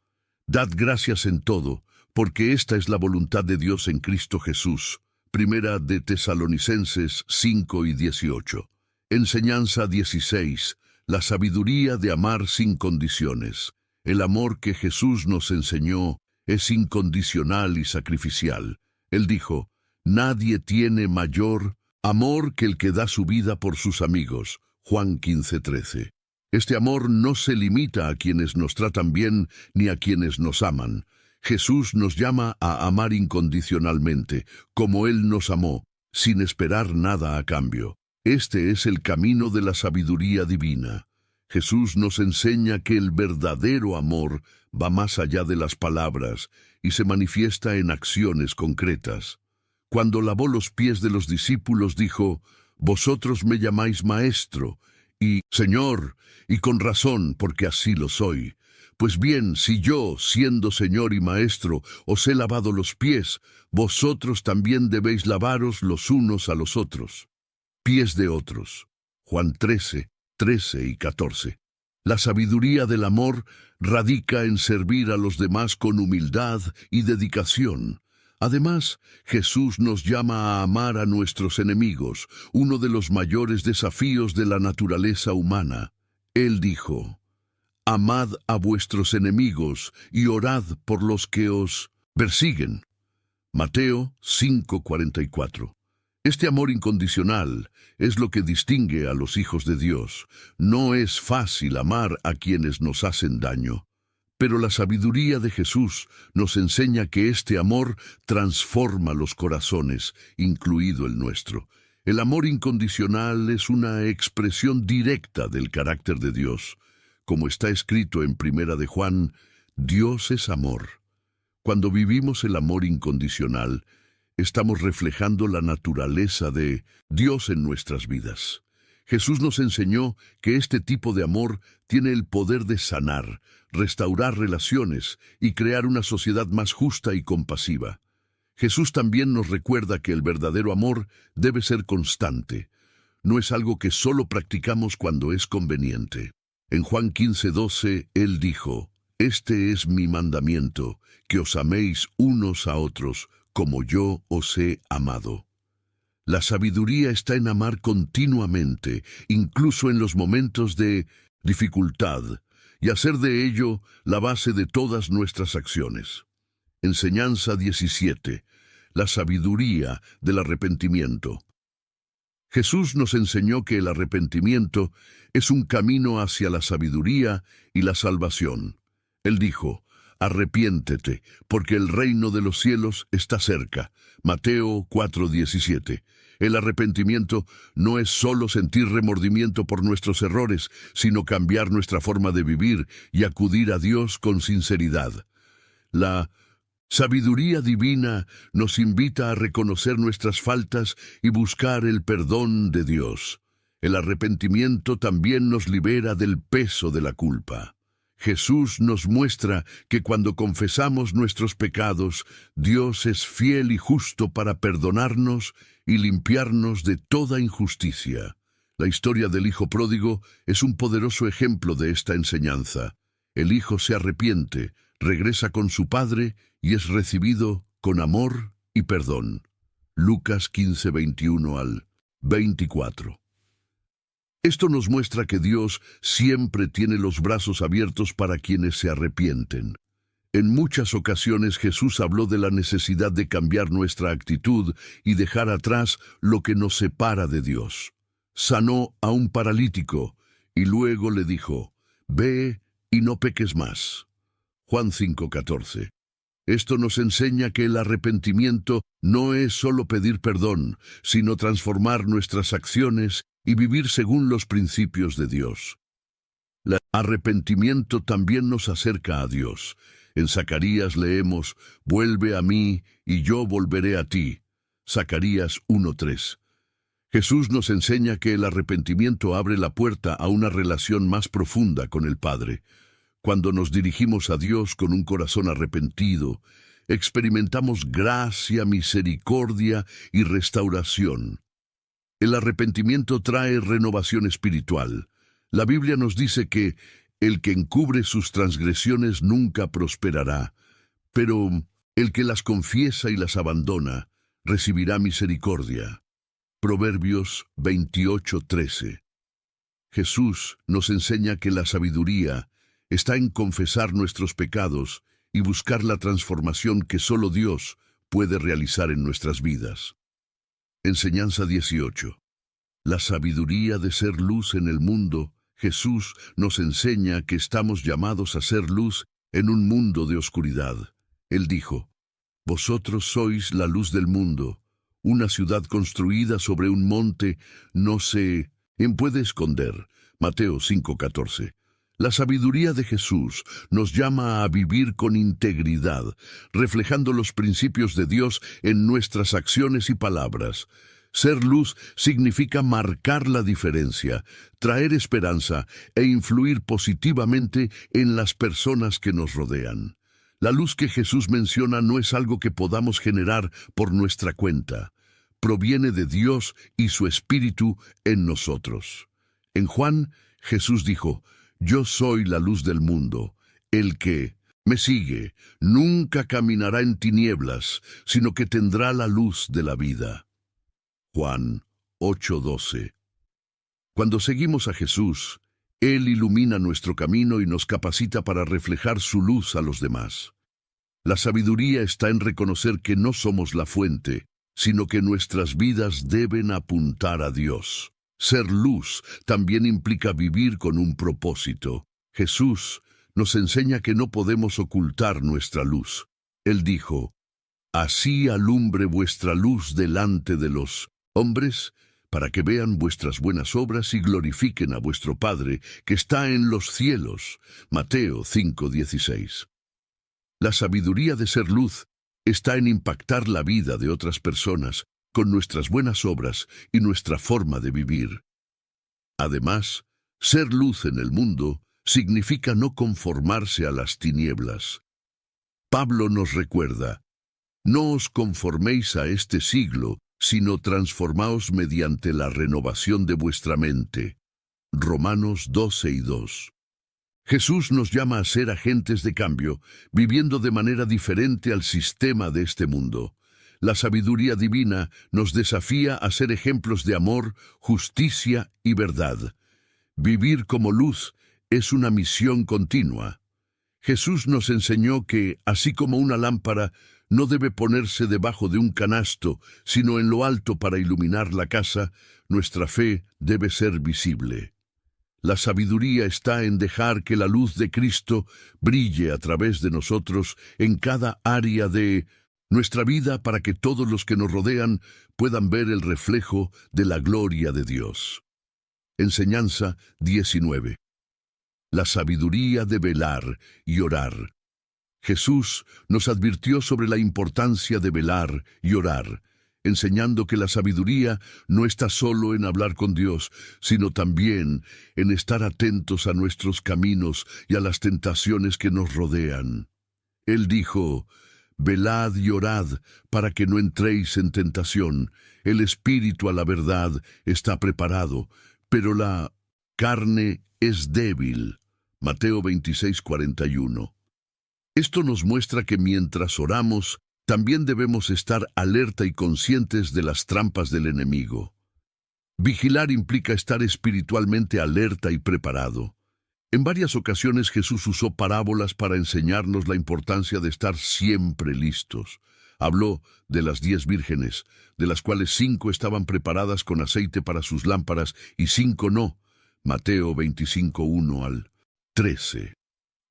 Speaker 1: dad gracias en todo, porque esta es la voluntad de Dios en Cristo Jesús. Primera de Tesalonicenses 5:18. Enseñanza 16. La sabiduría de amar sin condiciones. El amor que Jesús nos enseñó es incondicional y sacrificial. Él dijo, «Nadie tiene mayor amor que el que da su vida por sus amigos». Juan 15:13. Este amor no se limita a quienes nos tratan bien ni a quienes nos aman. Jesús nos llama a amar incondicionalmente, como Él nos amó, sin esperar nada a cambio. Este es el camino de la sabiduría divina. Jesús nos enseña que el verdadero amor va más allá de las palabras y se manifiesta en acciones concretas. Cuando lavó los pies de los discípulos dijo, «Vosotros me llamáis maestro y Señor, y con razón, porque así lo soy. Pues bien, si yo, siendo Señor y Maestro, os he lavado los pies, vosotros también debéis lavaros los unos a los otros». Pies de otros. Juan 13 y 14. La sabiduría del amor radica en servir a los demás con humildad y dedicación. Además, Jesús nos llama a amar a nuestros enemigos, uno de los mayores desafíos de la naturaleza humana. Él dijo, «Amad a vuestros enemigos y orad por los que os persiguen». Mateo 5:44. Este amor incondicional es lo que distingue a los hijos de Dios. No es fácil amar a quienes nos hacen daño. Pero la sabiduría de Jesús nos enseña que este amor transforma los corazones, incluido el nuestro. El amor incondicional es una expresión directa del carácter de Dios. Como está escrito en Primera de Juan, Dios es amor. Cuando vivimos el amor incondicional, estamos reflejando la naturaleza de Dios en nuestras vidas. Jesús nos enseñó que este tipo de amor tiene el poder de sanar, restaurar relaciones y crear una sociedad más justa y compasiva. Jesús también nos recuerda que el verdadero amor debe ser constante. No es algo que solo practicamos cuando es conveniente. En Juan 15:12, Él dijo, «Este es mi mandamiento, que os améis unos a otros, como yo os he amado». La sabiduría está en amar continuamente, incluso en los momentos de dificultad, y hacer de ello la base de todas nuestras acciones. Enseñanza 17. La sabiduría del arrepentimiento. Jesús nos enseñó que el arrepentimiento es un camino hacia la sabiduría y la salvación. Él dijo: arrepiéntete, porque el reino de los cielos está cerca. Mateo 4:17. El arrepentimiento no es solo sentir remordimiento por nuestros errores, sino cambiar nuestra forma de vivir y acudir a Dios con sinceridad. La sabiduría divina nos invita a reconocer nuestras faltas y buscar el perdón de Dios. El arrepentimiento también nos libera del peso de la culpa. Jesús nos muestra que cuando confesamos nuestros pecados, Dios es fiel y justo para perdonarnos y limpiarnos de toda injusticia. La historia del hijo pródigo es un poderoso ejemplo de esta enseñanza. El hijo se arrepiente, regresa con su padre y es recibido con amor y perdón. Lucas 15:21 al 24. Esto nos muestra que Dios siempre tiene los brazos abiertos para quienes se arrepienten. En muchas ocasiones Jesús habló de la necesidad de cambiar nuestra actitud y dejar atrás lo que nos separa de Dios. Sanó a un paralítico y luego le dijo: ve y no peques más. Juan 5:14. Esto nos enseña que el arrepentimiento no es solo pedir perdón, sino transformar nuestras acciones y vivir según los principios de Dios. El arrepentimiento también nos acerca a Dios. En Zacarías leemos: vuelve a mí y yo volveré a ti. Zacarías 1:3. Jesús nos enseña que el arrepentimiento abre la puerta a una relación más profunda con el Padre. Cuando nos dirigimos a Dios con un corazón arrepentido, experimentamos gracia, misericordia y restauración. El arrepentimiento trae renovación espiritual. La Biblia nos dice que el que encubre sus transgresiones nunca prosperará, pero el que las confiesa y las abandona recibirá misericordia. Proverbios 28:13. Jesús nos enseña que la sabiduría está en confesar nuestros pecados y buscar la transformación que solo Dios puede realizar en nuestras vidas. Enseñanza 18. La sabiduría de ser luz en el mundo. Jesús nos enseña que estamos llamados a ser luz en un mundo de oscuridad. Él dijo: vosotros sois la luz del mundo. Una ciudad construida sobre un monte no se puede esconder. Mateo 5:14. La sabiduría de Jesús nos llama a vivir con integridad, reflejando los principios de Dios en nuestras acciones y palabras. Ser luz significa marcar la diferencia, traer esperanza e influir positivamente en las personas que nos rodean. La luz que Jesús menciona no es algo que podamos generar por nuestra cuenta. Proviene de Dios y su Espíritu en nosotros. En Juan, Jesús dijo: yo soy la luz del mundo. El que me sigue nunca caminará en tinieblas, sino que tendrá la luz de la vida. Juan 8:12. Cuando seguimos a Jesús, Él ilumina nuestro camino y nos capacita para reflejar su luz a los demás. La sabiduría está en reconocer que no somos la fuente, sino que nuestras vidas deben apuntar a Dios. Ser luz también implica vivir con un propósito. Jesús nos enseña que no podemos ocultar nuestra luz. Él dijo: así alumbre vuestra luz delante de los hombres, para que vean vuestras buenas obras y glorifiquen a vuestro Padre que está en los cielos. Mateo 5:16. La sabiduría de ser luz está en impactar la vida de otras personas con nuestras buenas obras y nuestra forma de vivir. Además, ser luz en el mundo significa no conformarse a las tinieblas. Pablo nos recuerda: no os conforméis a este siglo, sino transformaos mediante la renovación de vuestra mente. Romanos 12:2. Jesús nos llama a ser agentes de cambio, viviendo de manera diferente al sistema de este mundo. La sabiduría divina nos desafía a ser ejemplos de amor, justicia y verdad. Vivir como luz es una misión continua. Jesús nos enseñó que, así como una lámpara no debe ponerse debajo de un canasto, sino en lo alto para iluminar la casa, nuestra fe debe ser visible. La sabiduría está en dejar que la luz de Cristo brille a través de nosotros en cada área de nuestra vida para que todos los que nos rodean puedan ver el reflejo de la gloria de Dios. Enseñanza 19. La sabiduría de velar y orar. Jesús nos advirtió sobre la importancia de velar y orar, enseñando que la sabiduría no está solo en hablar con Dios, sino también en estar atentos a nuestros caminos y a las tentaciones que nos rodean. Él dijo: velad y orad para que no entréis en tentación. El espíritu a la verdad está preparado, pero la carne es débil. Mateo 26:41. Esto nos muestra que mientras oramos, también debemos estar alerta y conscientes de las trampas del enemigo. Vigilar implica estar espiritualmente alerta y preparado. En varias ocasiones Jesús usó parábolas para enseñarnos la importancia de estar siempre listos. Habló de las 10 vírgenes, de las cuales 5 estaban preparadas con aceite para sus lámparas y 5 no. Mateo 25:1 al 13.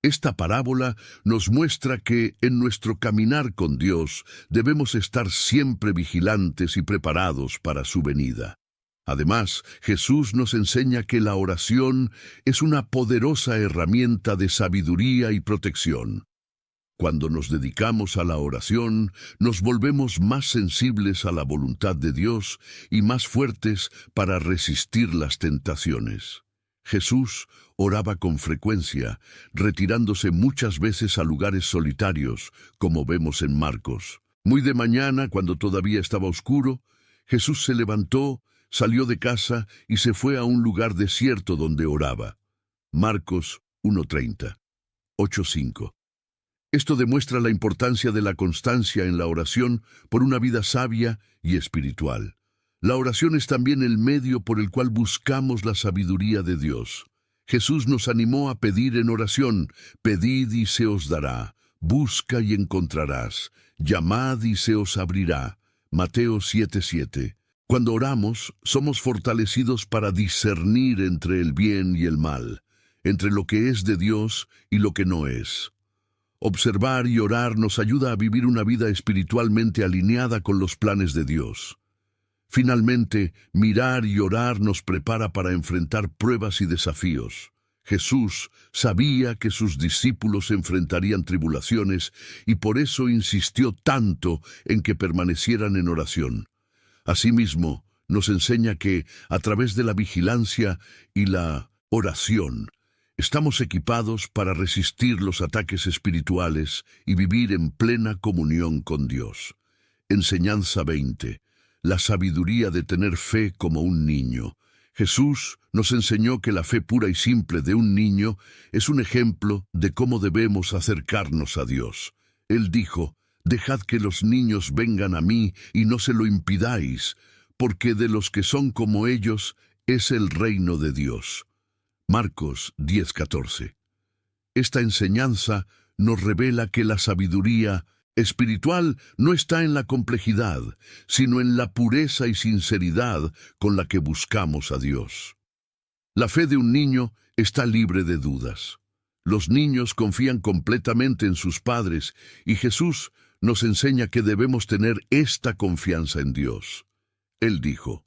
Speaker 1: Esta parábola nos muestra que en nuestro caminar con Dios debemos estar siempre vigilantes y preparados para su venida. Además, Jesús nos enseña que la oración es una poderosa herramienta de sabiduría y protección. Cuando nos dedicamos a la oración, nos volvemos más sensibles a la voluntad de Dios y más fuertes para resistir las tentaciones. Jesús oraba con frecuencia, retirándose muchas veces a lugares solitarios, como vemos en Marcos. Muy de mañana, cuando todavía estaba oscuro, Jesús se levantó, salió de casa y se fue a un lugar desierto donde oraba. Marcos 1:30, 8:5. Esto demuestra la importancia de la constancia en la oración por una vida sabia y espiritual. La oración es también el medio por el cual buscamos la sabiduría de Dios. Jesús nos animó a pedir en oración: pedid y se os dará, busca y encontrarás, llamad y se os abrirá. Mateo 7:7. Cuando oramos, somos fortalecidos para discernir entre el bien y el mal, entre lo que es de Dios y lo que no es. Observar y orar nos ayuda a vivir una vida espiritualmente alineada con los planes de Dios. Finalmente, mirar y orar nos prepara para enfrentar pruebas y desafíos. Jesús sabía que sus discípulos enfrentarían tribulaciones y por eso insistió tanto en que permanecieran en oración. Asimismo, nos enseña que, a través de la vigilancia y la oración, estamos equipados para resistir los ataques espirituales y vivir en plena comunión con Dios. Enseñanza 20. La sabiduría de tener fe como un niño. Jesús nos enseñó que la fe pura y simple de un niño es un ejemplo de cómo debemos acercarnos a Dios. Él dijo: dejad que los niños vengan a mí y no se lo impidáis, porque de los que son como ellos es el reino de Dios. Marcos 10:14. Esta enseñanza nos revela que la sabiduría espiritual no está en la complejidad, sino en la pureza y sinceridad con la que buscamos a Dios. La fe de un niño está libre de dudas. Los niños confían completamente en sus padres y Jesús nos enseña que debemos tener esta confianza en Dios. Él dijo: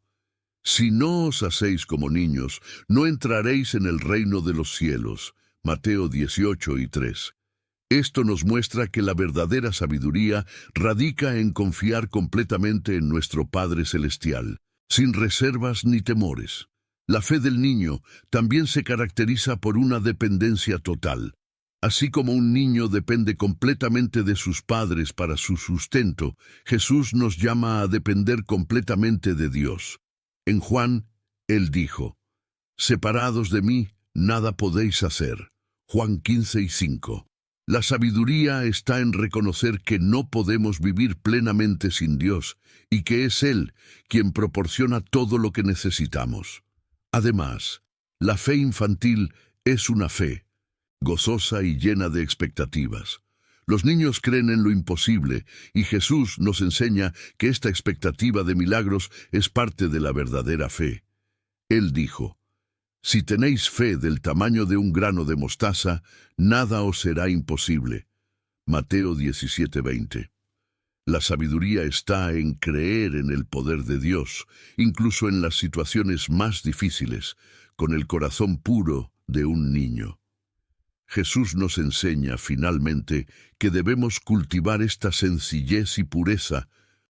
Speaker 1: si no os hacéis como niños, no entraréis en el reino de los cielos. Mateo 18:3. Esto nos muestra que la verdadera sabiduría radica en confiar completamente en nuestro Padre Celestial, sin reservas ni temores. La fe del niño también se caracteriza por una dependencia total. Así como un niño depende completamente de sus padres para su sustento, Jesús nos llama a depender completamente de Dios. En Juan, Él dijo: separados de mí, nada podéis hacer. Juan 15:5. La sabiduría está en reconocer que no podemos vivir plenamente sin Dios y que es Él quien proporciona todo lo que necesitamos. Además, la fe infantil Es una fe, gozosa y llena de expectativas. Los niños creen en lo imposible y Jesús nos enseña que esta expectativa de milagros es parte de la verdadera fe. Él dijo: si tenéis fe del tamaño de un grano de mostaza, nada os será imposible. Mateo 17:20. La sabiduría está en creer en el poder de Dios, incluso en las situaciones más difíciles, con el corazón puro de un niño. Jesús nos enseña, finalmente, que debemos cultivar esta sencillez y pureza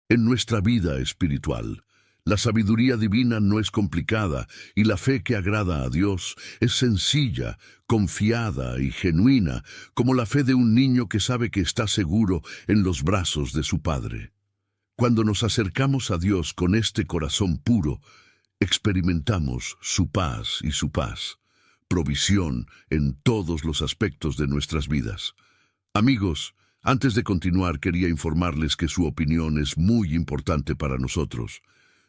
Speaker 1: en nuestra vida espiritual. La sabiduría divina no es complicada y la fe que agrada a Dios es sencilla, confiada y genuina, como la fe de un niño que sabe que está seguro en los brazos de su Padre. Cuando nos acercamos a Dios con este corazón puro, experimentamos su paz y su paz, provisión en todos los aspectos de nuestras vidas. Amigos, antes de continuar quería informarles que su opinión es muy importante para nosotros.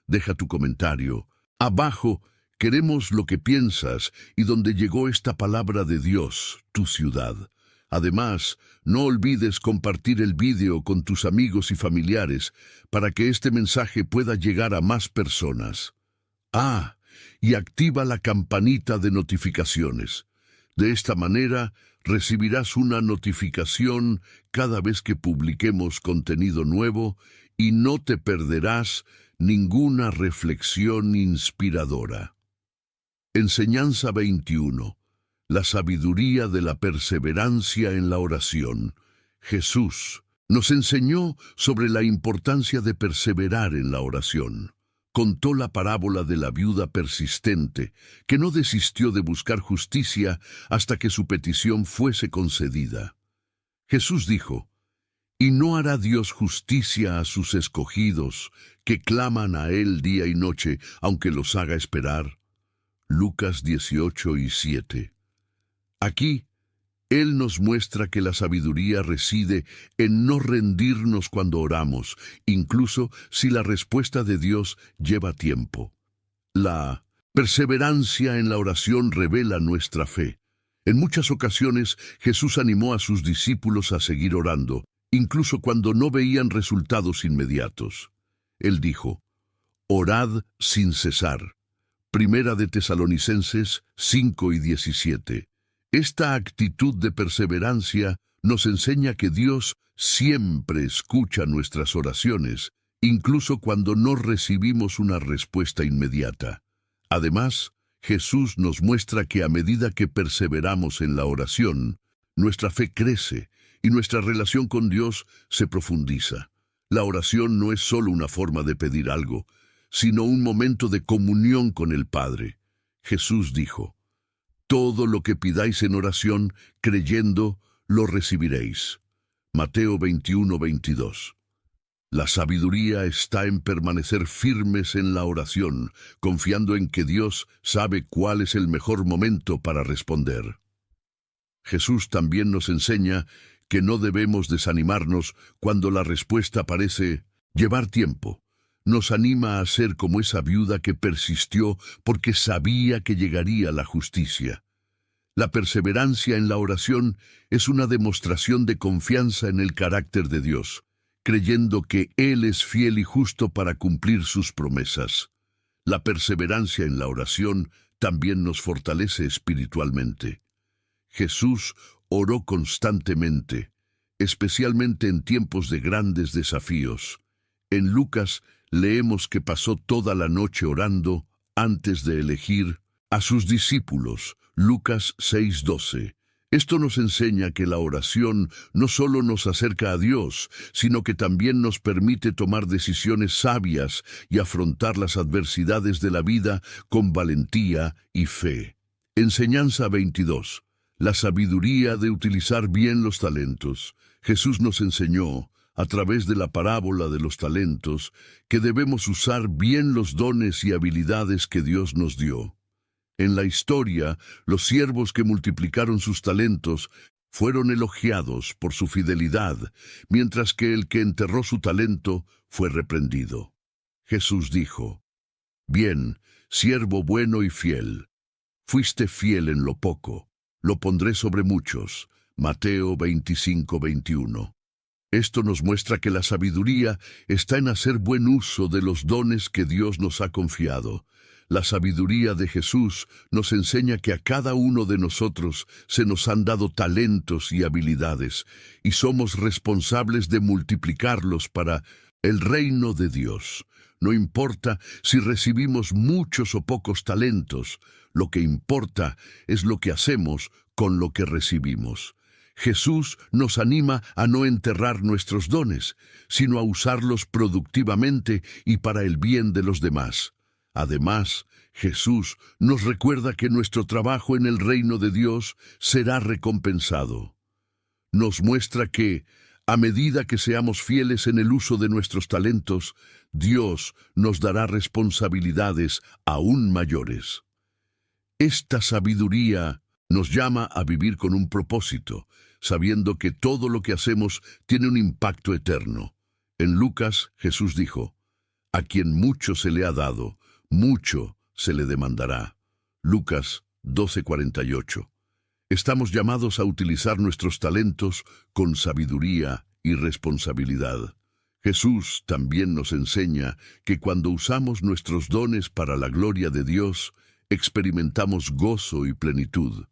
Speaker 1: Deja tu comentario. Abajo queremos lo que piensas y dónde llegó esta palabra de Dios, tu ciudad. Además, no olvides compartir el vídeo con tus amigos y familiares para que este mensaje pueda llegar a más personas. Y activa la campanita de notificaciones. De esta manera, recibirás una notificación cada vez que publiquemos contenido nuevo y no te perderás ninguna reflexión inspiradora. Enseñanza 21. La sabiduría de la perseverancia en la oración. Jesús nos enseñó sobre la importancia de perseverar en la oración. Contó la parábola de la viuda persistente, que no desistió de buscar justicia hasta que su petición fuese concedida. Jesús dijo: ¿y no hará Dios justicia a sus escogidos, que claman a Él día y noche, aunque los haga esperar? Lucas 18:7. Aquí, Él nos muestra que la sabiduría reside en no rendirnos cuando oramos, incluso si la respuesta de Dios lleva tiempo. La perseverancia en la oración revela nuestra fe. En muchas ocasiones, Jesús animó a sus discípulos a seguir orando, incluso cuando no veían resultados inmediatos. Él dijo: orad sin cesar. Primera de Tesalonicenses 5:17. Esta actitud de perseverancia nos enseña que Dios siempre escucha nuestras oraciones, incluso cuando no recibimos una respuesta inmediata. Además, Jesús nos muestra que a medida que perseveramos en la oración, nuestra fe crece y nuestra relación con Dios se profundiza. La oración no es solo una forma de pedir algo, sino un momento de comunión con el Padre. Jesús dijo: todo lo que pidáis en oración, creyendo, lo recibiréis. Mateo 21:22. La sabiduría está en permanecer firmes en la oración, confiando en que Dios sabe cuál es el mejor momento para responder. Jesús también nos enseña que no debemos desanimarnos cuando la respuesta parece llevar tiempo. Nos anima a ser como esa viuda que persistió porque sabía que llegaría la justicia. La perseverancia en la oración es una demostración de confianza en el carácter de Dios, creyendo que Él es fiel y justo para cumplir sus promesas. La perseverancia en la oración también nos fortalece espiritualmente. Jesús oró constantemente, especialmente en tiempos de grandes desafíos. En Lucas leemos que pasó toda la noche orando antes de elegir a sus discípulos. Lucas 6:12. Esto nos enseña que la oración no solo nos acerca a Dios, sino que también nos permite tomar decisiones sabias y afrontar las adversidades de la vida con valentía y fe. Enseñanza 22. La sabiduría de utilizar bien los talentos. Jesús nos enseñó, a través de la parábola de los talentos, que debemos usar bien los dones y habilidades que Dios nos dio. En la historia, los siervos que multiplicaron sus talentos fueron elogiados por su fidelidad, mientras que el que enterró su talento fue reprendido. Jesús dijo: bien, siervo bueno y fiel, fuiste fiel en lo poco, lo pondré sobre muchos. Mateo 25:21. Esto nos muestra que la sabiduría está en hacer buen uso de los dones que Dios nos ha confiado. La sabiduría de Jesús nos enseña que a cada uno de nosotros se nos han dado talentos y habilidades, y somos responsables de multiplicarlos para el reino de Dios. No importa si recibimos muchos o pocos talentos, lo que importa es lo que hacemos con lo que recibimos. Jesús nos anima a no enterrar nuestros dones, sino a usarlos productivamente y para el bien de los demás. Además, Jesús nos recuerda que nuestro trabajo en el reino de Dios será recompensado. Nos muestra que, a medida que seamos fieles en el uso de nuestros talentos, Dios nos dará responsabilidades aún mayores. Esta sabiduría nos llama a vivir con un propósito, sabiendo que todo lo que hacemos tiene un impacto eterno. En Lucas, Jesús dijo: «A quien mucho se le ha dado, mucho se le demandará». Lucas 12:48. Estamos llamados a utilizar nuestros talentos con sabiduría y responsabilidad. Jesús también nos enseña que cuando usamos nuestros dones para la gloria de Dios, experimentamos gozo y plenitud.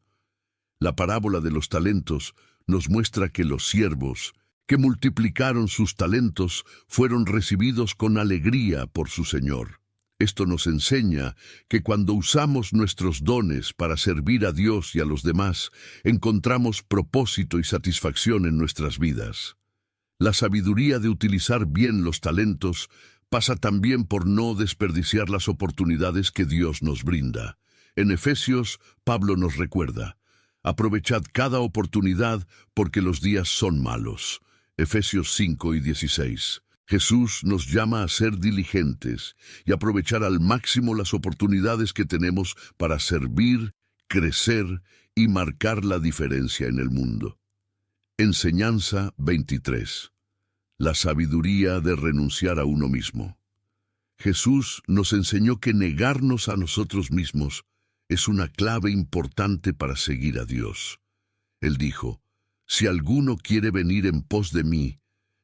Speaker 1: La parábola de los talentos nos muestra que los siervos, que multiplicaron sus talentos, fueron recibidos con alegría por su Señor. Esto nos enseña que cuando usamos nuestros dones para servir a Dios y a los demás, encontramos propósito y satisfacción en nuestras vidas. La sabiduría de utilizar bien los talentos pasa también por no desperdiciar las oportunidades que Dios nos brinda. En Efesios, Pablo nos recuerda: «Aprovechad cada oportunidad porque los días son malos». Efesios 5:16. Jesús nos llama a ser diligentes y aprovechar al máximo las oportunidades que tenemos para servir, crecer y marcar la diferencia en el mundo. Enseñanza 23. La sabiduría de renunciar a uno mismo. Jesús nos enseñó que negarnos a nosotros mismos es una clave importante para seguir a Dios. Él dijo: «Si alguno quiere venir en pos de mí,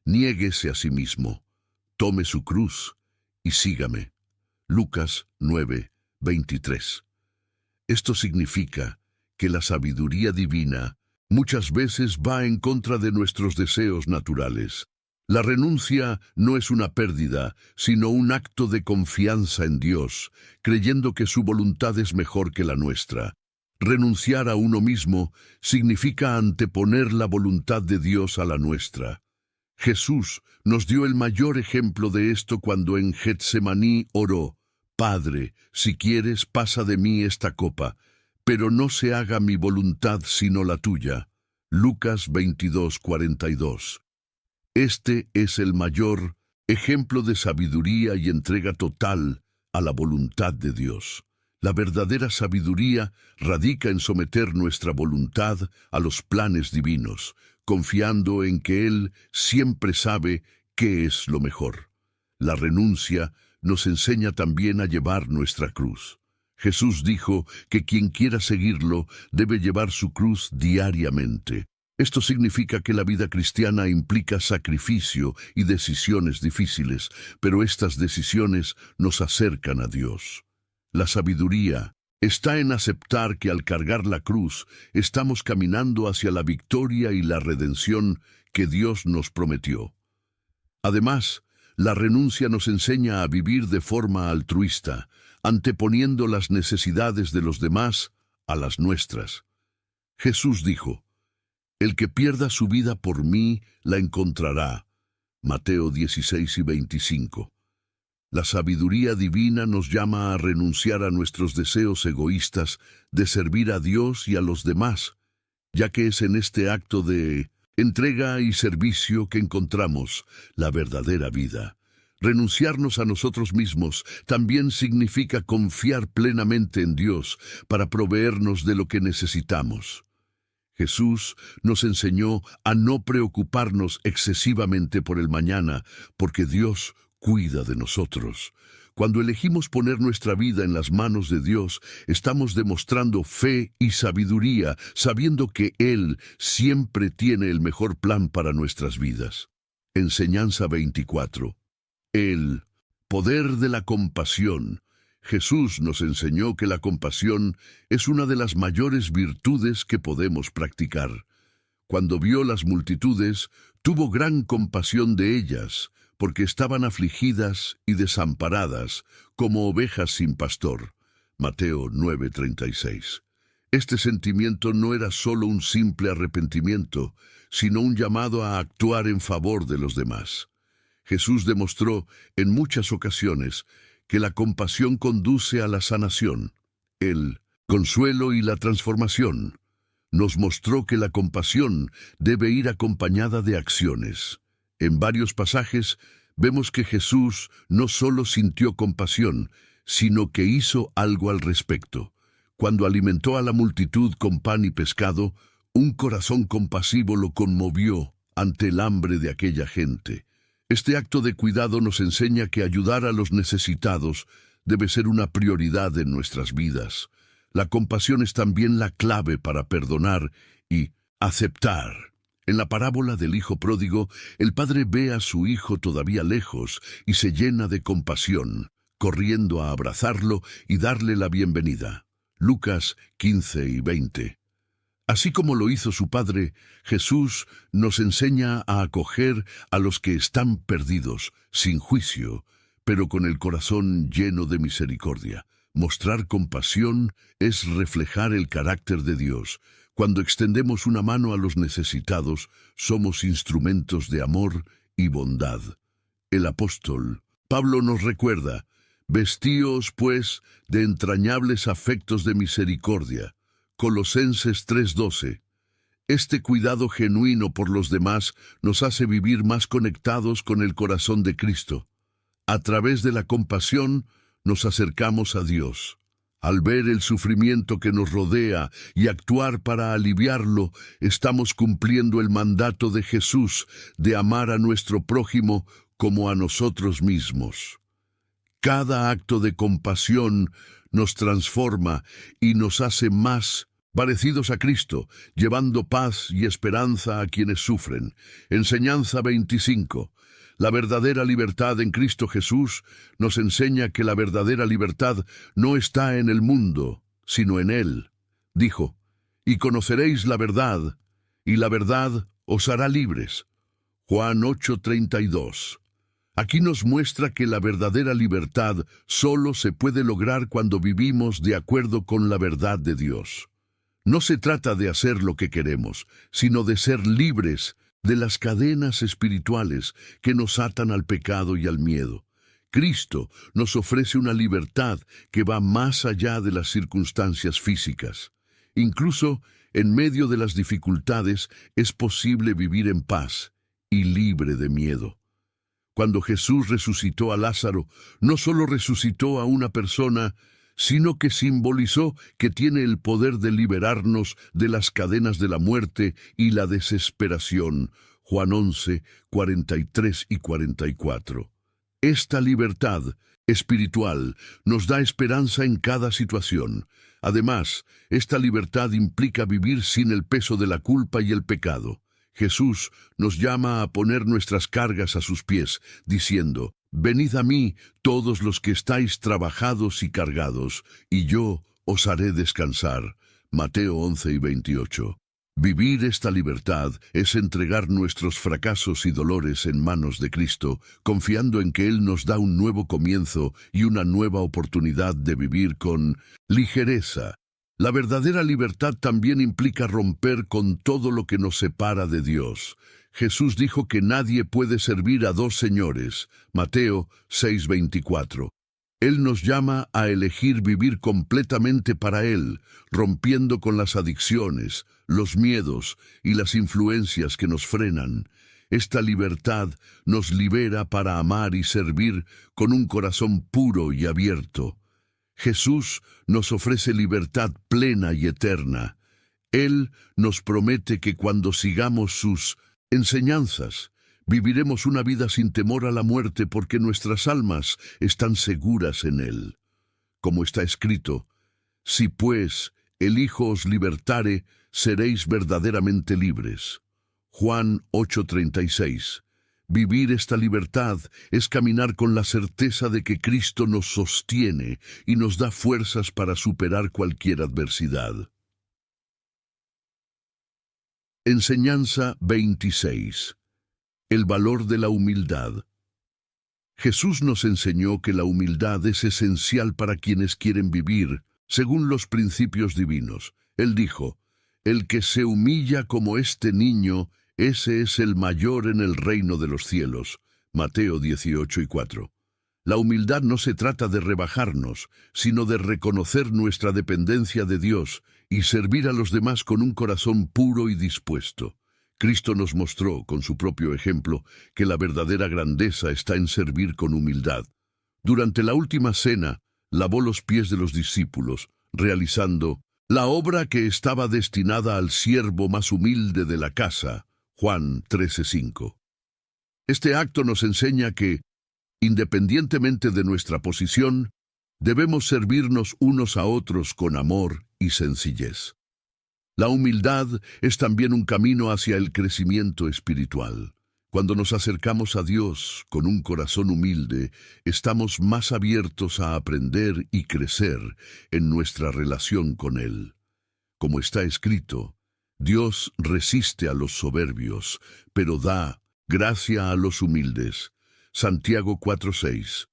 Speaker 1: niéguese a sí mismo, tome su cruz y sígame». Lucas 9:23. Esto significa que la sabiduría divina muchas veces va en contra de nuestros deseos naturales. La renuncia no es una pérdida, sino un acto de confianza en Dios, creyendo que su voluntad es mejor que la nuestra. Renunciar a uno mismo significa anteponer la voluntad de Dios a la nuestra. Jesús nos dio el mayor ejemplo de esto cuando en Getsemaní oró: «Padre, si quieres, pasa de mí esta copa, pero no se haga mi voluntad sino la tuya». Lucas 22:42. Este es el mayor ejemplo de sabiduría y entrega total a la voluntad de Dios. La verdadera sabiduría radica en someter nuestra voluntad a los planes divinos, confiando en que Él siempre sabe qué es lo mejor. La renuncia nos enseña también a llevar nuestra cruz. Jesús dijo que quien quiera seguirlo debe llevar su cruz diariamente. Esto significa que la vida cristiana implica sacrificio y decisiones difíciles, pero estas decisiones nos acercan a Dios. La sabiduría está en aceptar que al cargar la cruz estamos caminando hacia la victoria y la redención que Dios nos prometió. Además, la renuncia nos enseña a vivir de forma altruista, anteponiendo las necesidades de los demás a las nuestras. Jesús dijo: «El que pierda su vida por mí, la encontrará». Mateo 16:25. La sabiduría divina nos llama a renunciar a nuestros deseos egoístas de servir a Dios y a los demás, ya que es en este acto de entrega y servicio que encontramos la verdadera vida. Renunciarnos a nosotros mismos también significa confiar plenamente en Dios para proveernos de lo que necesitamos. Jesús nos enseñó a no preocuparnos excesivamente por el mañana, porque Dios cuida de nosotros. Cuando elegimos poner nuestra vida en las manos de Dios, estamos demostrando fe y sabiduría, sabiendo que Él siempre tiene el mejor plan para nuestras vidas. Enseñanza 24. El poder de la compasión. Jesús nos enseñó que la compasión es una de las mayores virtudes que podemos practicar. Cuando vio las multitudes, tuvo gran compasión de ellas, porque estaban afligidas y desamparadas, como ovejas sin pastor. Mateo 9:36. Este sentimiento no era solo un simple arrepentimiento, sino un llamado a actuar en favor de los demás. Jesús demostró en muchas ocasiones que la compasión conduce a la sanación, el consuelo y la transformación. Nos mostró que la compasión debe ir acompañada de acciones. En varios pasajes vemos que Jesús no solo sintió compasión, sino que hizo algo al respecto. Cuando alimentó a la multitud con pan y pescado, un corazón compasivo lo conmovió ante el hambre de aquella gente. Este acto de cuidado nos enseña que ayudar a los necesitados debe ser una prioridad en nuestras vidas. La compasión es también la clave para perdonar y aceptar. En la parábola del hijo pródigo, el padre ve a su hijo todavía lejos y se llena de compasión, corriendo a abrazarlo y darle la bienvenida. Lucas 15 y 20. Así como lo hizo su padre, Jesús nos enseña a acoger a los que están perdidos, sin juicio, pero con el corazón lleno de misericordia. Mostrar compasión es reflejar el carácter de Dios. Cuando extendemos una mano a los necesitados, somos instrumentos de amor y bondad. El apóstol Pablo nos recuerda: vestíos, pues, de entrañables afectos de misericordia. Colosenses 3:12. Este cuidado genuino por los demás nos hace vivir más conectados con el corazón de Cristo. A través de la compasión nos acercamos a Dios. Al ver el sufrimiento que nos rodea y actuar para aliviarlo, estamos cumpliendo el mandato de Jesús de amar a nuestro prójimo como a nosotros mismos. Cada acto de compasión nos transforma y nos hace más parecidos a Cristo, llevando paz y esperanza a quienes sufren. Enseñanza 25. La verdadera libertad en Cristo Jesús nos enseña que la verdadera libertad no está en el mundo, sino en Él. Dijo: y conoceréis la verdad, y la verdad os hará libres. Juan 8:32. Aquí nos muestra que la verdadera libertad solo se puede lograr cuando vivimos de acuerdo con la verdad de Dios. No se trata de hacer lo que queremos, sino de ser libres de las cadenas espirituales que nos atan al pecado y al miedo. Cristo nos ofrece una libertad que va más allá de las circunstancias físicas. Incluso en medio de las dificultades es posible vivir en paz y libre de miedo. Cuando Jesús resucitó a Lázaro, no solo resucitó a una persona, sino que simbolizó que tiene el poder de liberarnos de las cadenas de la muerte y la desesperación. Juan 11, 43 y 44. Esta libertad espiritual nos da esperanza en cada situación. Además, esta libertad implica vivir sin el peso de la culpa y el pecado. Jesús nos llama a poner nuestras cargas a sus pies, diciendo: venid a mí todos los que estáis trabajados y cargados, y yo os haré descansar. Mateo 11 y 28. Vivir esta libertad es entregar nuestros fracasos y dolores en manos de Cristo, confiando en que Él nos da un nuevo comienzo y una nueva oportunidad de vivir con ligereza. La verdadera libertad también implica romper con todo lo que nos separa de Dios. Jesús dijo que nadie puede servir a dos señores. Mateo 6:24. Él nos llama a elegir vivir completamente para Él, rompiendo con las adicciones, los miedos y las influencias que nos frenan. Esta libertad nos libera para amar y servir con un corazón puro y abierto. Jesús nos ofrece libertad plena y eterna. Él nos promete que cuando sigamos sus enseñanzas, Viviremos una vida sin temor a la muerte porque nuestras almas están seguras en Él. Como está escrito, si pues el Hijo os libertare, seréis verdaderamente libres. Juan 8:36. Vivir esta libertad es caminar con la certeza de que Cristo nos sostiene y nos da fuerzas para superar cualquier adversidad. Enseñanza 26. El valor de la humildad. Jesús nos enseñó que la humildad es esencial para quienes quieren vivir según los principios divinos. Él dijo, «El que se humilla como este niño, ese es el mayor en el reino de los cielos». Mateo 18:4. La humildad no se trata de rebajarnos, sino de reconocer nuestra dependencia de Dios y servir a los demás con un corazón puro y dispuesto. Cristo nos mostró, con su propio ejemplo, que la verdadera grandeza está en servir con humildad. Durante la última cena, lavó los pies de los discípulos, realizando la obra que estaba destinada al siervo más humilde de la casa. Juan 13:5. Este acto nos enseña que, independientemente de nuestra posición, debemos servirnos unos a otros con amor y sencillez. La humildad es también un camino hacia el crecimiento espiritual. Cuando nos acercamos a Dios con un corazón humilde, estamos más abiertos a aprender y crecer en nuestra relación con Él. Como está escrito, Dios resiste a los soberbios, pero da gracia a los humildes. Santiago 4:6.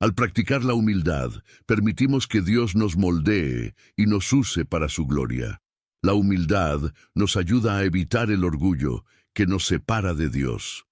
Speaker 1: Al practicar la humildad, permitimos que Dios nos moldee y nos use para su gloria. La humildad nos ayuda a evitar el orgullo que nos separa de Dios.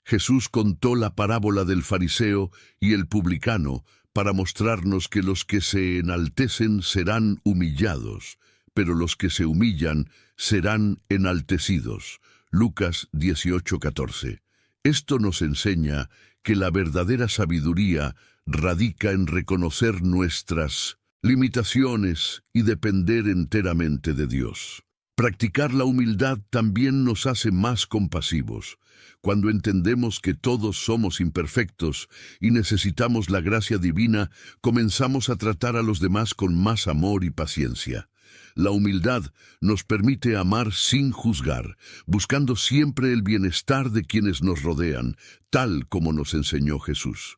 Speaker 1: Jesús contó la parábola del fariseo y el publicano para mostrarnos que los que se enaltecen serán humillados, pero los que se humillan serán enaltecidos. Lucas 18:14. Esto nos enseña que la verdadera sabiduría radica en reconocer nuestras limitaciones y depender enteramente de Dios. Practicar la humildad también nos hace más compasivos. Cuando entendemos que todos somos imperfectos y necesitamos la gracia divina, comenzamos a tratar a los demás con más amor y paciencia. La humildad nos permite amar sin juzgar, buscando siempre el bienestar de quienes nos rodean, tal como nos enseñó Jesús.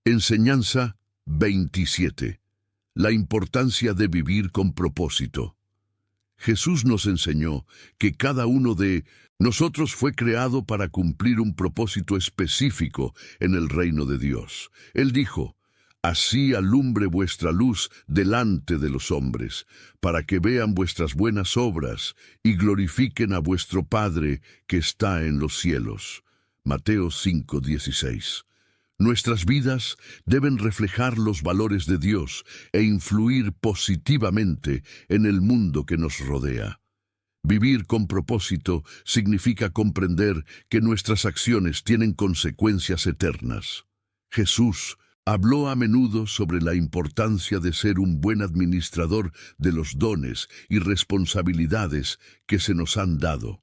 Speaker 1: Enseñanza 27. La importancia de vivir con propósito. Jesús nos enseñó que cada uno de nosotros fue creado para cumplir un propósito específico en el reino de Dios. Él dijo, «Así alumbre vuestra luz delante de los hombres, para que vean vuestras buenas obras y glorifiquen a vuestro Padre que está en los cielos». Mateo 5:16. Nuestras vidas deben reflejar los valores de Dios e influir positivamente en el mundo que nos rodea. Vivir con propósito significa comprender que nuestras acciones tienen consecuencias eternas. Jesús habló a menudo sobre la importancia de ser un buen administrador de los dones y responsabilidades que se nos han dado.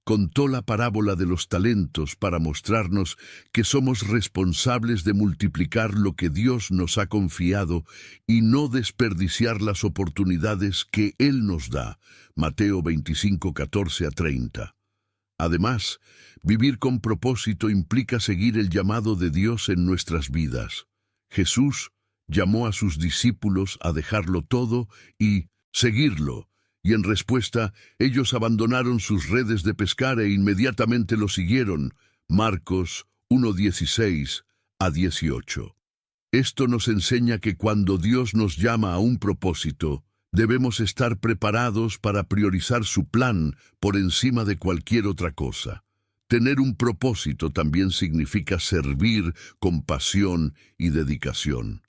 Speaker 1: Contó la parábola de los talentos para mostrarnos que somos responsables de multiplicar lo que Dios nos ha confiado y no desperdiciar las oportunidades que Él nos da. Mateo 25:14-30. Además, vivir con propósito implica seguir el llamado de Dios en nuestras vidas. Jesús llamó a sus discípulos a dejarlo todo y seguirlo. Y en respuesta, ellos abandonaron sus redes de pescar e inmediatamente lo siguieron. Marcos 1:16-18. Esto nos enseña que cuando Dios nos llama a un propósito, debemos estar preparados para priorizar su plan por encima de cualquier otra cosa. Tener un propósito también significa servir con pasión y dedicación.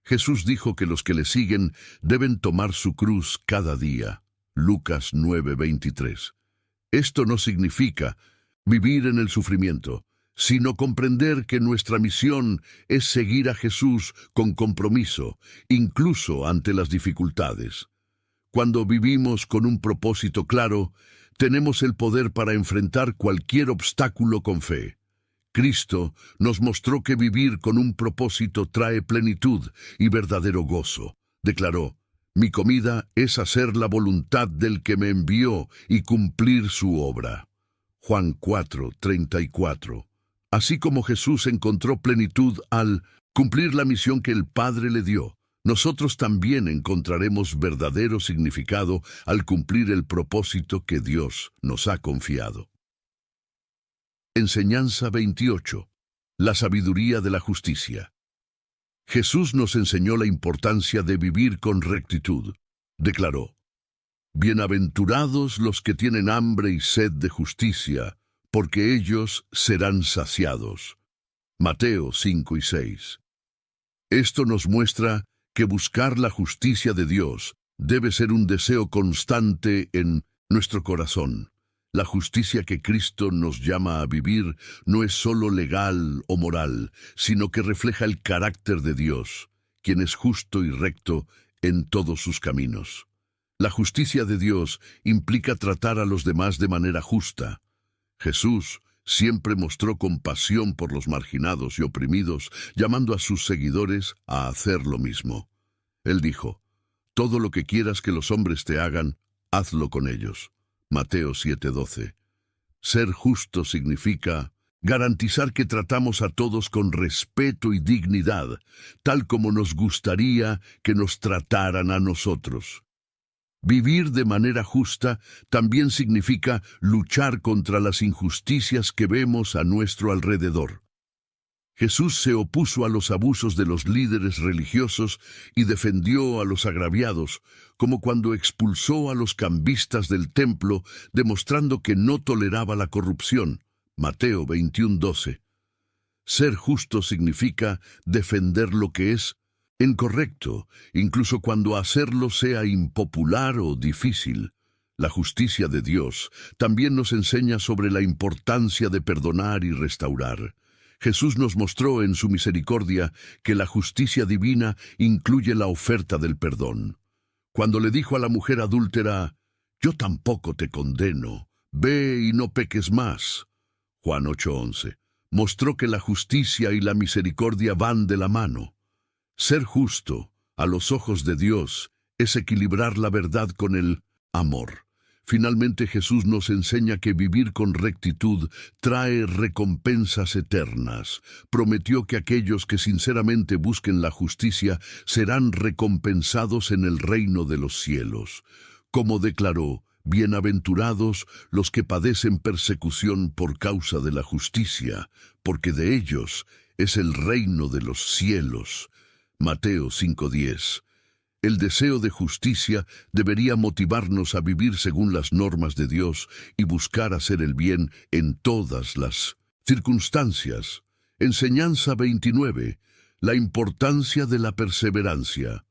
Speaker 1: Jesús dijo que los que le siguen deben tomar su cruz cada día. Lucas 9:23. Esto no significa vivir en el sufrimiento, sino comprender que nuestra misión es seguir a Jesús con compromiso, incluso ante las dificultades. Cuando vivimos con un propósito claro, tenemos el poder para enfrentar cualquier obstáculo con fe. Cristo nos mostró que vivir con un propósito trae plenitud y verdadero gozo. Declaró: «Mi comida es hacer la voluntad del que me envió y cumplir su obra». Juan 4:34. Así como Jesús encontró plenitud al cumplir la misión que el Padre le dio, nosotros también encontraremos verdadero significado al cumplir el propósito que Dios nos ha confiado. Enseñanza 28. La sabiduría de la justicia. Jesús nos enseñó la importancia de vivir con rectitud. Declaró: «Bienaventurados los que tienen hambre y sed de justicia, porque ellos serán saciados». Mateo 5:6. Esto nos muestra que buscar la justicia de Dios debe ser un deseo constante en nuestro corazón. La justicia que Cristo nos llama a vivir no es solo legal o moral, sino que refleja el carácter de Dios, quien es justo y recto en todos sus caminos. La justicia de Dios implica tratar a los demás de manera justa. Jesús siempre mostró compasión por los marginados y oprimidos, llamando a sus seguidores a hacer lo mismo. Él dijo: «Todo lo que quieras que los hombres te hagan, hazlo con ellos». Mateo 7:12. Ser justo significa garantizar que tratamos a todos con respeto y dignidad, tal como nos gustaría que nos trataran a nosotros. Vivir de manera justa también significa luchar contra las injusticias que vemos a nuestro alrededor. Jesús se opuso a los abusos de los líderes religiosos y defendió a los agraviados, como cuando expulsó a los cambistas del templo, demostrando que no toleraba la corrupción. Mateo 21:12. Ser justo significa defender lo que es incorrecto, incluso cuando hacerlo sea impopular o difícil. La justicia de Dios también nos enseña sobre la importancia de perdonar y restaurar. Jesús nos mostró en su misericordia que la justicia divina incluye la oferta del perdón. Cuando le dijo a la mujer adúltera: «Yo tampoco te condeno, ve y no peques más», Juan 8:11, mostró que la justicia y la misericordia van de la mano. Ser justo, a los ojos de Dios, es equilibrar la verdad con el amor. Finalmente, Jesús nos enseña que vivir con rectitud trae recompensas eternas. Prometió que aquellos que sinceramente busquen la justicia serán recompensados en el reino de los cielos. Como declaró: «Bienaventurados los que padecen persecución por causa de la justicia, porque de ellos es el reino de los cielos». Mateo 5:10. El deseo de justicia debería motivarnos a vivir según las normas de Dios y buscar hacer el bien en todas las circunstancias. Enseñanza 29. La importancia de la perseverancia.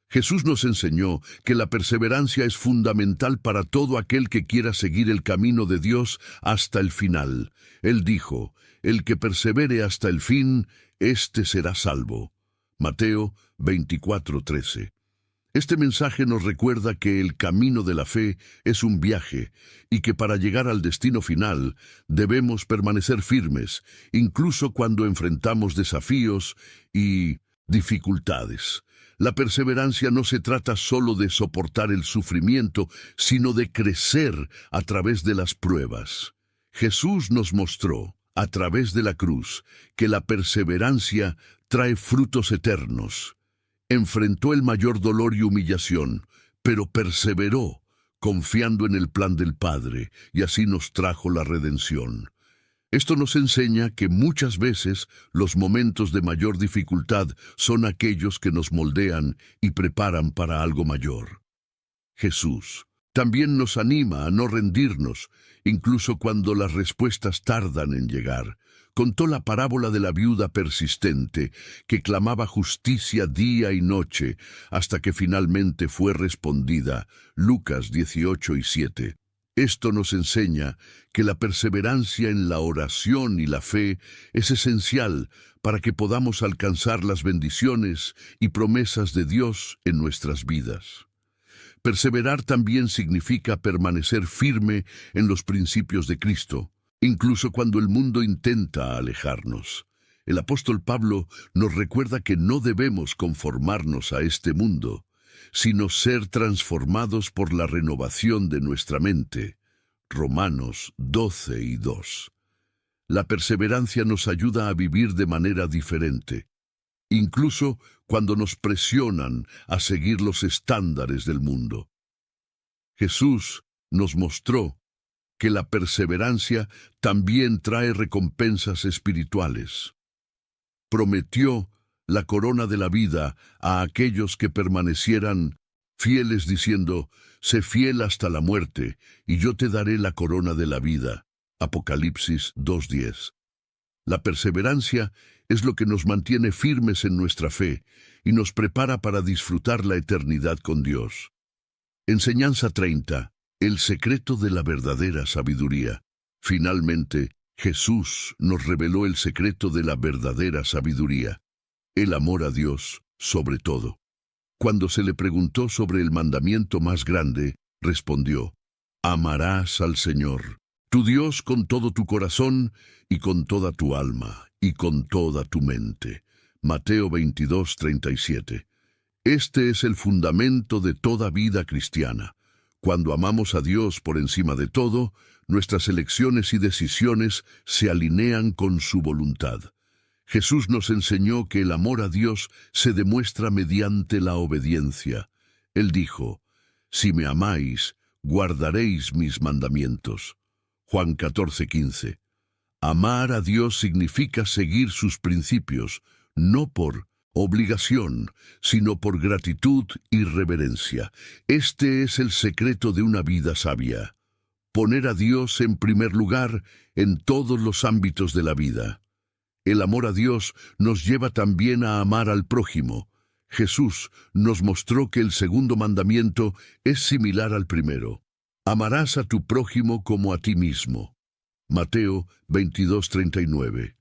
Speaker 1: Jesús nos enseñó que la perseverancia es fundamental para todo aquel que quiera seguir el camino de Dios hasta el final. Él dijo: «El que persevere hasta el fin, éste será salvo». Mateo 24:13. Este mensaje nos recuerda que el camino de la fe es un viaje y que para llegar al destino final debemos permanecer firmes, incluso cuando enfrentamos desafíos y dificultades. La perseverancia no se trata solo de soportar el sufrimiento, sino de crecer a través de las pruebas. Jesús nos mostró, a través de la cruz, que la perseverancia trae frutos eternos. Enfrentó el mayor dolor y humillación, pero perseveró, confiando en el plan del Padre, y así nos trajo la redención. Esto nos enseña que muchas veces los momentos de mayor dificultad son aquellos que nos moldean y preparan para algo mayor. Jesús también nos anima a no rendirnos, incluso cuando las respuestas tardan en llegar. Contó la parábola de la viuda persistente, que clamaba justicia día y noche, hasta que finalmente fue respondida. Lucas 18:7. Esto nos enseña que la perseverancia en la oración y la fe es esencial para que podamos alcanzar las bendiciones y promesas de Dios en nuestras vidas. Perseverar también significa permanecer firme en los principios de Cristo. incluso cuando el mundo intenta alejarnos. El apóstol Pablo nos recuerda que no debemos conformarnos a este mundo, sino ser transformados por la renovación de nuestra mente. Romanos 12:2. La perseverancia nos ayuda a vivir de manera diferente, incluso cuando nos presionan a seguir los estándares del mundo. Jesús nos mostró que la perseverancia también trae recompensas espirituales. Prometió la corona de la vida a aquellos que permanecieran fieles, diciendo: sé fiel hasta la muerte, y yo te daré la corona de la vida. Apocalipsis 2:10. La perseverancia es lo que nos mantiene firmes en nuestra fe y nos prepara para disfrutar la eternidad con Dios. Enseñanza 30. El secreto de la verdadera sabiduría. Finalmente, Jesús nos reveló el secreto de la verdadera sabiduría: el amor a Dios sobre todo. Cuando se le preguntó sobre el mandamiento más grande, respondió: amarás al Señor, tu Dios, con todo tu corazón y con toda tu alma y con toda tu mente. Mateo 22:37. Este es el fundamento de toda vida cristiana. Cuando amamos a Dios por encima de todo, nuestras elecciones y decisiones se alinean con su voluntad. Jesús nos enseñó que el amor a Dios se demuestra mediante la obediencia. Él dijo: si me amáis, guardaréis mis mandamientos. Juan 14:15. Amar a Dios significa seguir sus principios, no por obligación, sino por gratitud y reverencia. Este es el secreto de una vida sabia: poner a Dios en primer lugar en todos los ámbitos de la vida. El amor a Dios nos lleva también a amar al prójimo. Jesús nos mostró que el segundo mandamiento es similar al primero: amarás a tu prójimo como a ti mismo. Mateo 22:39.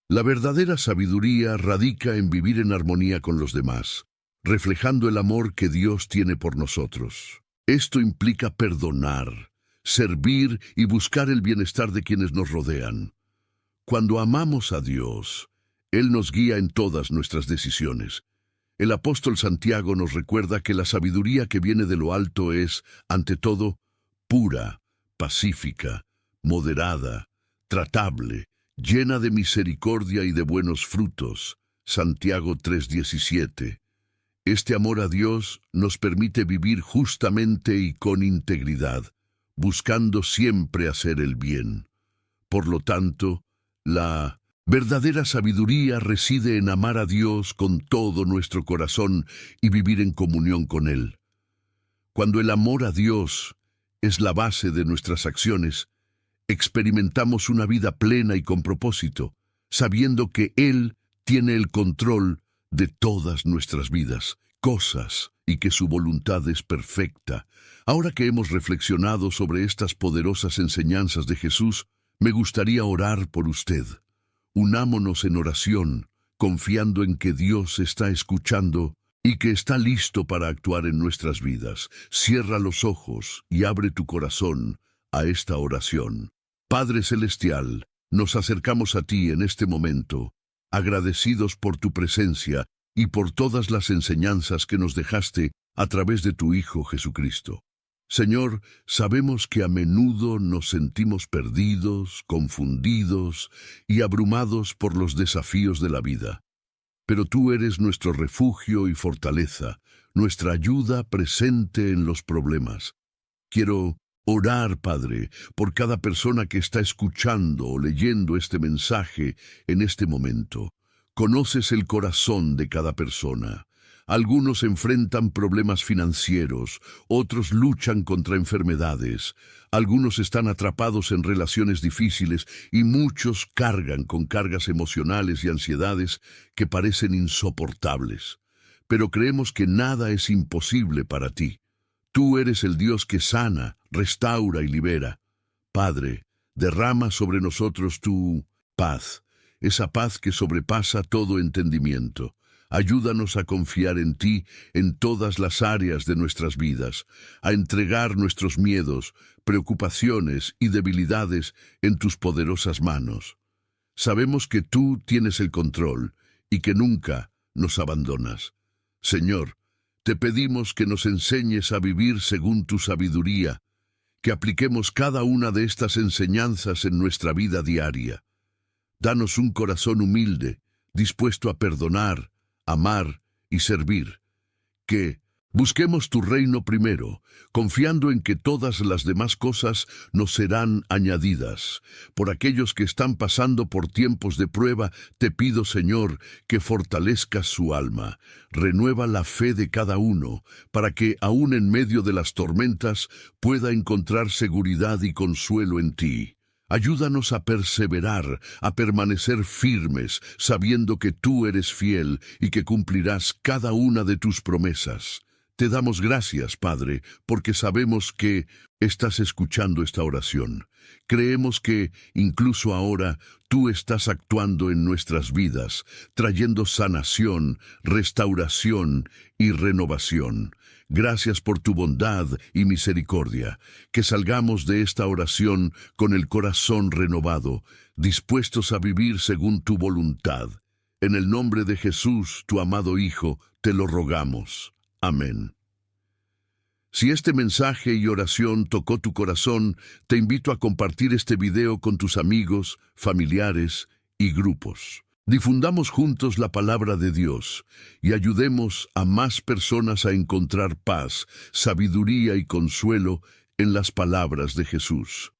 Speaker 1: La verdadera sabiduría radica en vivir en armonía con los demás, reflejando el amor que Dios tiene por nosotros. Esto implica perdonar, servir y buscar el bienestar de quienes nos rodean. Cuando amamos a Dios, Él nos guía en todas nuestras decisiones. El apóstol Santiago nos recuerda que la sabiduría que viene de lo alto es, ante todo, pura, pacífica, moderada, tratable, llena de misericordia y de buenos frutos. Santiago 3:17. Este amor a Dios nos permite vivir justamente y con integridad, buscando siempre hacer el bien. Por lo tanto, la verdadera sabiduría reside en amar a Dios con todo nuestro corazón y vivir en comunión con Él. Cuando el amor a Dios es la base de nuestras acciones, experimentamos una vida plena y con propósito, sabiendo que Él tiene el control de todas nuestras vidas, cosas, y que su voluntad es perfecta. Ahora que hemos reflexionado sobre estas poderosas enseñanzas de Jesús, me gustaría orar por usted. Unámonos en oración, confiando en que Dios está escuchando y que está listo para actuar en nuestras vidas. Cierra los ojos y abre tu corazón a esta oración. Padre Celestial, nos acercamos a ti en este momento, agradecidos por tu presencia y por todas las enseñanzas que nos dejaste a través de tu Hijo Jesucristo. Señor, sabemos que a menudo nos sentimos perdidos, confundidos y abrumados por los desafíos de la vida. Pero tú eres nuestro refugio y fortaleza, nuestra ayuda presente en los problemas. Quiero orar, Padre, por cada persona que está escuchando o leyendo este mensaje en este momento. Conoces el corazón de cada persona. Algunos enfrentan problemas financieros, otros luchan contra enfermedades, algunos están atrapados en relaciones difíciles y muchos cargan con cargas emocionales y ansiedades que parecen insoportables. Pero creemos que nada es imposible para ti. Tú eres el Dios que sana, restaura y libera. Padre, derrama sobre nosotros tu paz, esa paz que sobrepasa todo entendimiento. Ayúdanos a confiar en ti en todas las áreas de nuestras vidas, a entregar nuestros miedos, preocupaciones y debilidades en tus poderosas manos. Sabemos que tú tienes el control y que nunca nos abandonas. Señor, te pedimos que nos enseñes a vivir según tu sabiduría, que apliquemos cada una de estas enseñanzas en nuestra vida diaria. Danos un corazón humilde, dispuesto a perdonar, amar y servir. Que busquemos tu reino primero, confiando en que todas las demás cosas nos serán añadidas. Por aquellos que están pasando por tiempos de prueba, te pido, Señor, que fortalezcas su alma. Renueva la fe de cada uno, para que, aun en medio de las tormentas, pueda encontrar seguridad y consuelo en ti. Ayúdanos a perseverar, a permanecer firmes, sabiendo que tú eres fiel y que cumplirás cada una de tus promesas. Te damos gracias, Padre, porque sabemos que estás escuchando esta oración. Creemos que, incluso ahora, tú estás actuando en nuestras vidas, trayendo sanación, restauración y renovación. Gracias por tu bondad y misericordia. Que salgamos de esta oración con el corazón renovado, dispuestos a vivir según tu voluntad. En el nombre de Jesús, tu amado Hijo, te lo rogamos. Amén. Si este mensaje y oración tocó tu corazón, te invito a compartir este video con tus amigos, familiares y grupos. Difundamos juntos la palabra de Dios y ayudemos a más personas a encontrar paz, sabiduría y consuelo en las palabras de Jesús.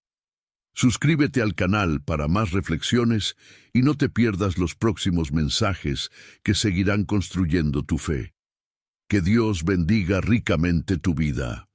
Speaker 1: Suscríbete al canal para más reflexiones y no te pierdas los próximos mensajes que seguirán construyendo tu fe. Que Dios bendiga ricamente tu vida.